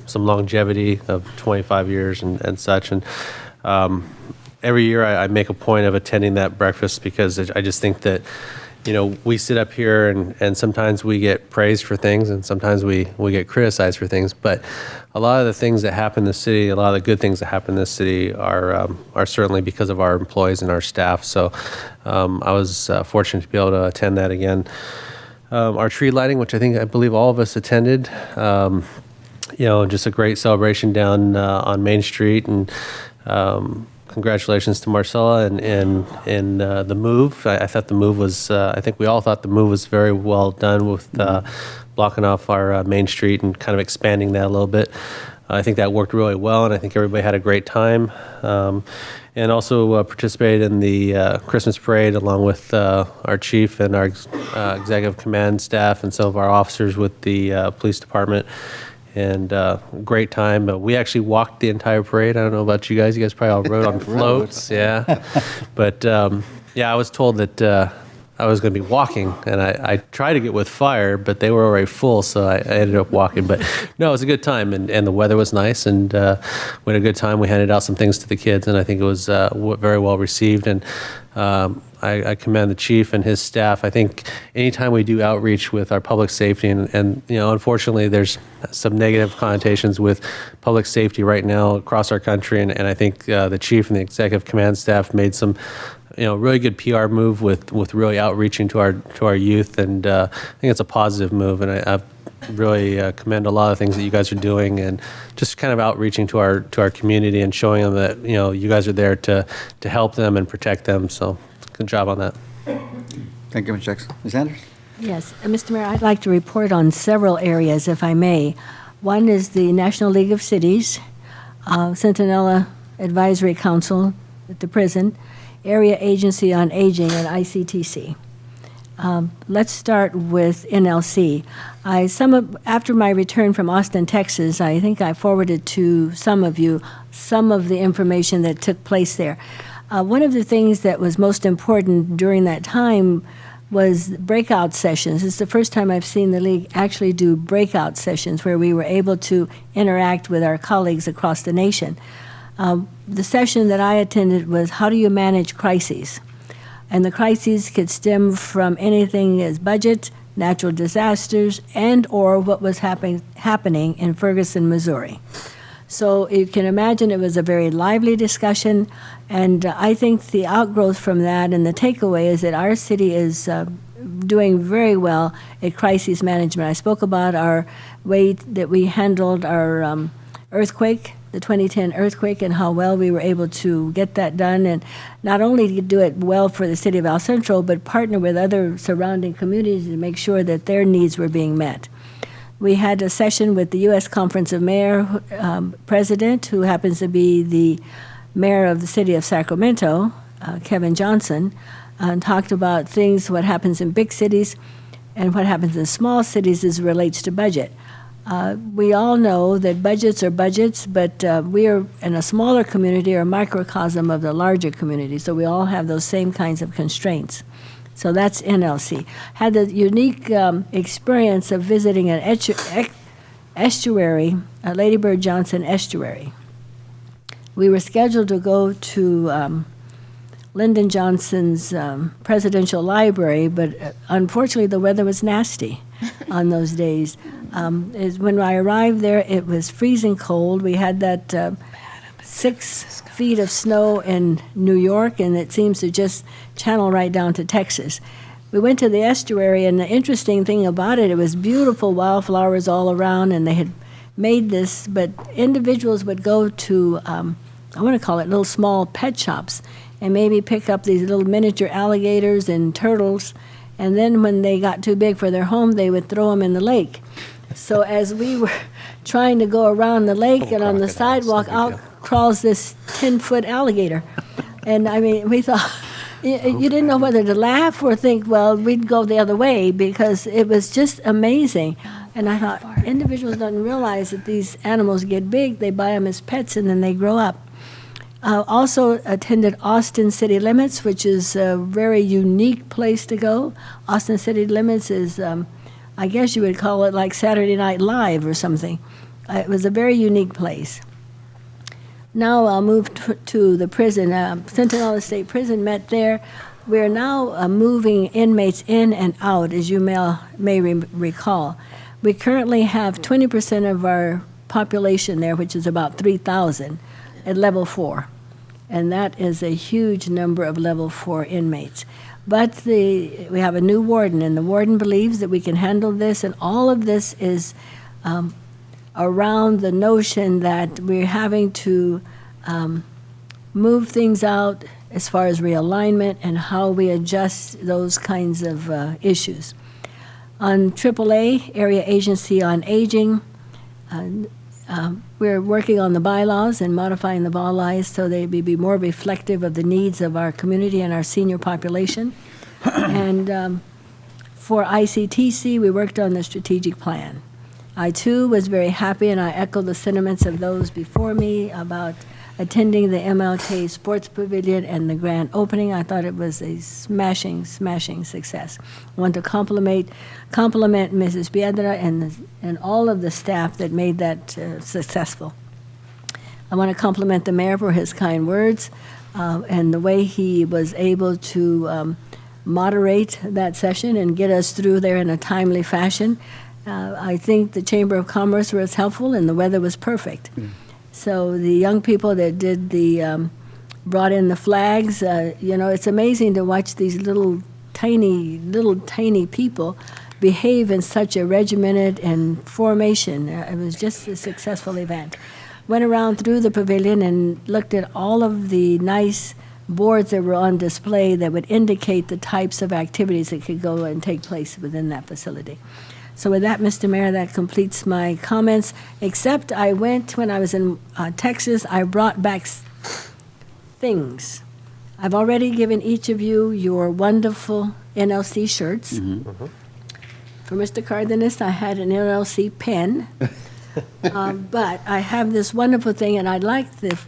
some longevity of 25 years and such, and every year I make a point of attending that breakfast because I just think that, we sit up here and sometimes we get praised for things and sometimes we get criticized for things. But a lot of the things that happen in the city, a lot of the good things that happen in this city are certainly because of our employees and our staff. So I was fortunate to be able to attend that again. Our tree lighting, which I believe all of us attended, just a great celebration down on Main Street, and congratulations to Marcella and the move. I thought the move was, I think we all thought the move was very well done with blocking off our Main Street and kind of expanding that a little bit. I think that worked really well, and I think everybody had a great time. And also participated in the Christmas parade along with our chief and our executive command staff and some of our officers with the police department. And great time. We actually walked the entire parade. I don't know about you guys. You guys probably all rode on floats. Yeah. But I was told that I was going to be walking, and I tried to get with fire, but they were already full, so I ended up walking. But no, it was a good time, and the weather was nice, and we had a good time. We handed out some things to the kids, and I think it was very well received. And I commend the chief and his staff. I think anytime we do outreach with our public safety, and unfortunately there's some negative connotations with public safety right now across our country, and I think the chief and the executive command staff made some really good PR move with really outreaching to our youth, and I think it's a positive move, and I really commend a lot of things that you guys are doing, and just kind of outreaching to our community and showing them that you guys are there to help them and protect them. So good job on that. Thank you, Ms. Jackson. Ms. Anders? Yes, Mr. Mayor, I'd like to report on several areas, if I may. One is the National League of Cities, Centinela Advisory Council at the prison, Area Agency on Aging, and ICTC. Let's start with NLC. After my return from Austin, Texas, I think I forwarded to some of you some of the information that took place there. One of the things that was most important during that time was breakout sessions. It's the first time I've seen the league actually do breakout sessions where we were able to interact with our colleagues across the nation. The session that I attended was how do you manage crises? And the crises could stem from anything as budget, natural disasters, and or what was happening in Ferguson, Missouri. So you can imagine it was a very lively discussion, and I think the outgrowth from that and the takeaway is that our city is doing very well at crisis management. I spoke about our way that we handled our earthquake, the 2010 earthquake, and how well we were able to get that done, and not only do it well for the city of El Centro, but partner with other surrounding communities to make sure that their needs were being met. We had a session with the U.S. Conference of Mayor President, who happens to be the mayor of the city of Sacramento, Kevin Johnson, and talked about things, what happens in big cities and what happens in small cities as it relates to budget. We all know that budgets are budgets, but we are in a smaller community or microcosm of the larger community, so we all have those same kinds of constraints. So that's NLC. Had the unique experience of visiting an estuary, a Lady Bird Johnson estuary. We were scheduled to go to Lyndon Johnson's presidential library, but unfortunately the weather was nasty on those days. When I arrived there, it was freezing cold. We had that 6 feet of snow in New York, and it seems to just channel right down to Texas. We went to the estuary, and the interesting thing about it, it was beautiful wildflowers all around, and they had made this, but individuals would go to, I want to call it little small pet shops, and maybe pick up these little miniature alligators and turtles, and then when they got too big for their home, they would throw them in the lake. So as we were trying to go around the lake, and on the sidewalk out crawls this 10-foot alligator. And I mean, we thought, you didn't know whether to laugh or think, well, we'd go the other way, because it was just amazing. And I thought, individuals don't realize that these animals get big, they buy them as pets, and then they grow up. Also attended Austin City Limits, which is a very unique place to go. Austin City Limits is, I guess you would call it like Saturday Night Live or something. It was a very unique place. Now I'll move to the prison. Sentinel State Prison met there. We're now moving inmates in and out, as you may recall. We currently have 20% of our population there, which is about 3,000, at level 4. And that is a huge number of level 4 inmates. But we have a new warden, and the warden believes that we can handle this, and all of this is around the notion that we're having to move things out as far as realignment and how we adjust those kinds of issues. On AAA, Area Agency on Aging, we're working on the bylaws and modifying the bylaws so they be more reflective of the needs of our community and our senior population. And for ICTC, we worked on the strategic plan. I, too, was very happy, and I echo the sentiments of those before me about attending the MLK Sports Pavilion and the grand opening. I thought it was a smashing, smashing success. I want to compliment Mrs. Piedra and all of the staff that made that successful. I want to compliment the mayor for his kind words and the way he was able to moderate that session and get us through there in a timely fashion. I think the Chamber of Commerce was helpful, and the weather was perfect. So the young people that did brought in the flags, it's amazing to watch these little tiny people behave in such a regimented and formation. It was just a successful event. Went around through the pavilion and looked at all of the nice boards that were on display that would indicate the types of activities that could go and take place within that facility. So with that, Mr. Mayor, that completes my comments, except I went, when I was in Texas, I brought back things. I've already given each of you your wonderful NLC shirts. Mm-hmm. For Mr. Cardenas, I had an NLC pen. But I have this wonderful thing, and I'd like the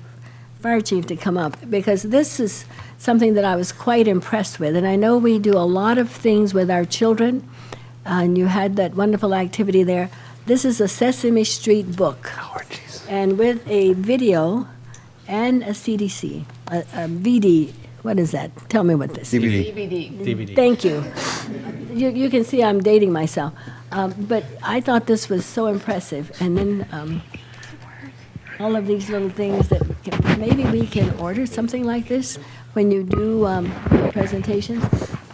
fire chief to come up, because this is something that I was quite impressed with. And I know we do a lot of things with our children, and you had that wonderful activity there. This is a Sesame Street book, and with a video and a CDC, a VD. What is that? Tell me what this is. DVD. Thank you. You can see I'm dating myself. But I thought this was so impressive. And then all of these little things that maybe we can order something like this when you do presentations.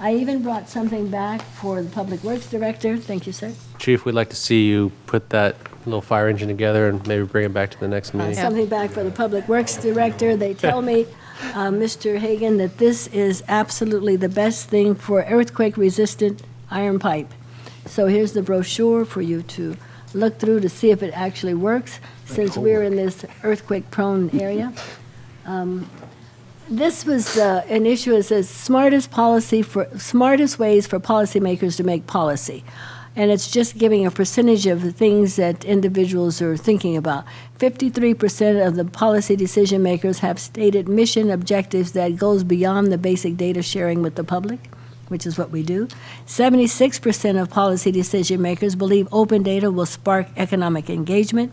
I even brought something back for the Public Works Director. Thank you, sir. Chief, we'd like to see you put that little fire engine together and maybe bring it back to the next meeting. Something back for the Public Works Director. They tell me, Mr. Hagan, that this is absolutely the best thing for earthquake-resistant iron pipe. So here's the brochure for you to look through to see if it actually works, since we're in this earthquake-prone area. This was an issue. It says smartest ways for policymakers to make policy. And it's just giving a percentage of the things that individuals are thinking about. 53% of the policy decision makers have stated mission objectives that goes beyond the basic data sharing with the public, which is what we do. 76% of policy decision makers believe open data will spark economic engagement.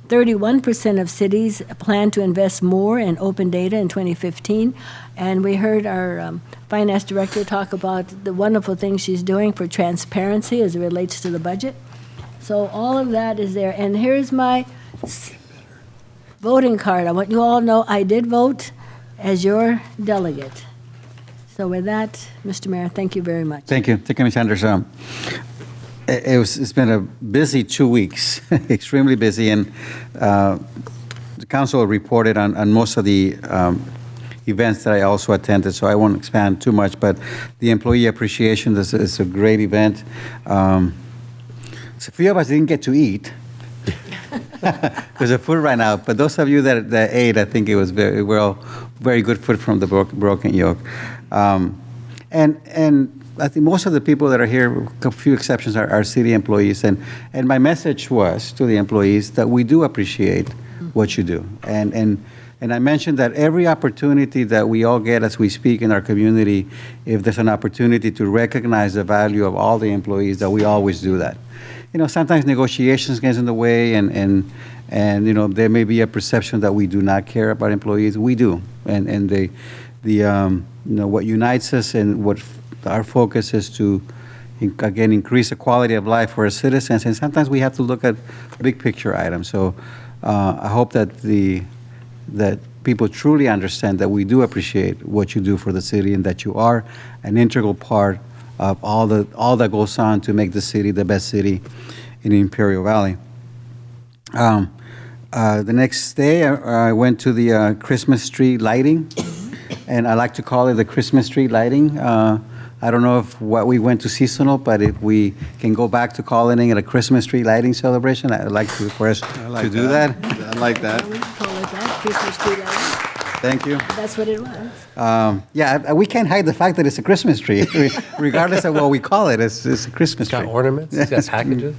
31% of cities plan to invest more in open data in 2015. And we heard our finance director talk about the wonderful things she's doing for transparency as it relates to the budget. So all of that is there. And here's my voting card. I want you all to know I did vote as your delegate. So with that, Mr. Mayor, thank you very much. Thank you. Thank you, Ms. Sanders. It's been a busy 2 weeks, extremely busy, and the council reported on most of the events that I also attended, so I won't expand too much, but the employee appreciation, this is a great event. So a few of us didn't get to eat because the food ran out, but those of you that ate, I think it was very good food from the Broken Yoke. And I think most of the people that are here, a few exceptions, are city employees. And my message was to the employees that we do appreciate what you do. And I mentioned that every opportunity that we all get as we speak in our community, if there's an opportunity to recognize the value of all the employees, that we always do that. You know, sometimes negotiations get in the way, and you know, there may be a perception that we do not care about employees. We do, and you know, what unites us and what our focus is to, again, increase the quality of life for our citizens. And sometimes we have to look at big picture items. So I hope that that people truly understand that we do appreciate what you do for the city and that you are an integral part of all that goes on to make the city the best city in the Imperial Valley. The next day, I went to the Christmas tree lighting, and I like to call it the Christmas tree lighting. I don't know if what we went to seasonal, but if we can go back to calling it a Christmas tree lighting celebration, I'd like to request to do that. I like that. We call it that, Christmas tree lighting. Thank you. That's what it was. Yeah, we can't hide the fact that it's a Christmas tree, regardless of what we call it. It's a Christmas tree. Got ornaments, it's got packages.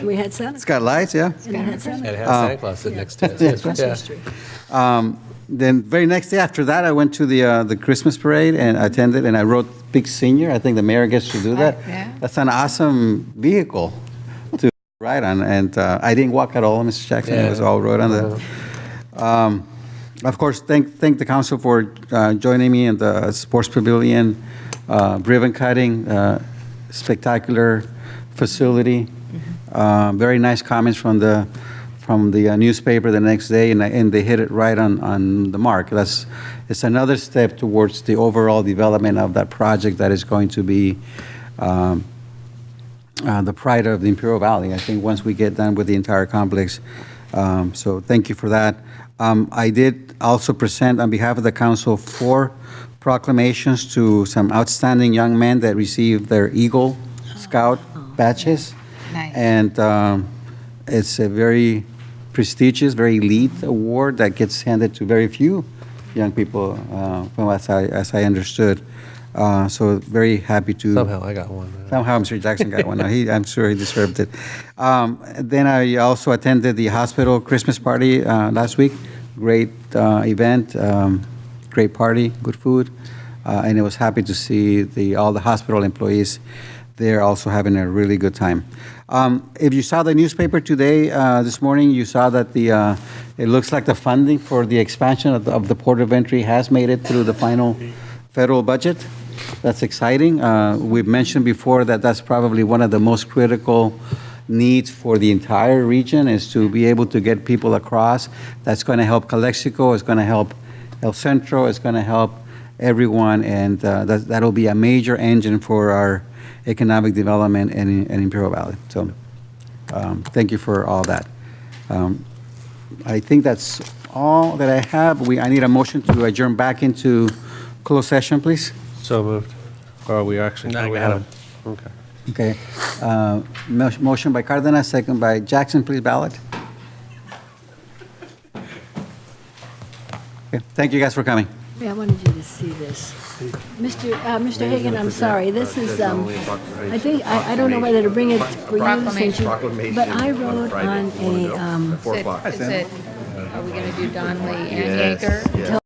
We had Santa. It's got lights, yeah. And it had Santa. It has Santa Claus sitting next to it. Yeah. Christmas tree. Then very next day after that, I went to the Christmas parade and attended, and I wrote Big Senior. I think the mayor gets to do that. Yeah. That's an awesome vehicle to ride on, and I didn't walk at all, Mr. Jackson. It was all rode on the. Of course, thank the council for joining me in the sports pavilion, ribbon cutting, spectacular facility. Very nice comments from the newspaper the next day, and they hit it right on the mark. It's another step towards the overall development of that project that is going to be the pride of the Imperial Valley, I think, once we get done with the entire complex. So thank you for that. I did also present on behalf of the council 4 proclamations to some outstanding young men that received their Eagle Scout badges. Nice. And it's a very prestigious, very elite award that gets handed to very few young people, from as I understood. So very happy to. Somehow I got one. Somehow Mr. Jackson got one. I'm sure he deserved it. Then I also attended the hospital Christmas party last week. Great event, great party, good food, and I was happy to see all the hospital employees there also having a really good time. If you saw the newspaper today, this morning, you saw that it looks like the funding for the expansion of the port of entry has made it through the final federal budget. That's exciting. We've mentioned before that that's probably one of the most critical needs for the entire region, is to be able to get people across. That's going to help Calexico, it's going to help El Centro, it's going to help everyone, and that'll be a major engine for our economic development in Imperial Valley. So thank you for all that. I think that's all that I have. I need a motion to adjourn back into closed session, please. So moved. Or are we actually? No, we we haven't. haven't. Okay. Okay. Motion by Cardenas, second by Jackson, please ballot. Okay. Thank you guys for coming. Yeah, I wanted you to see this. Mr. Hagan, I'm sorry, this is, I think, I don't know whether to bring it for you, since you, but I wrote on a, Is it, are we going to do Donley and Yeager?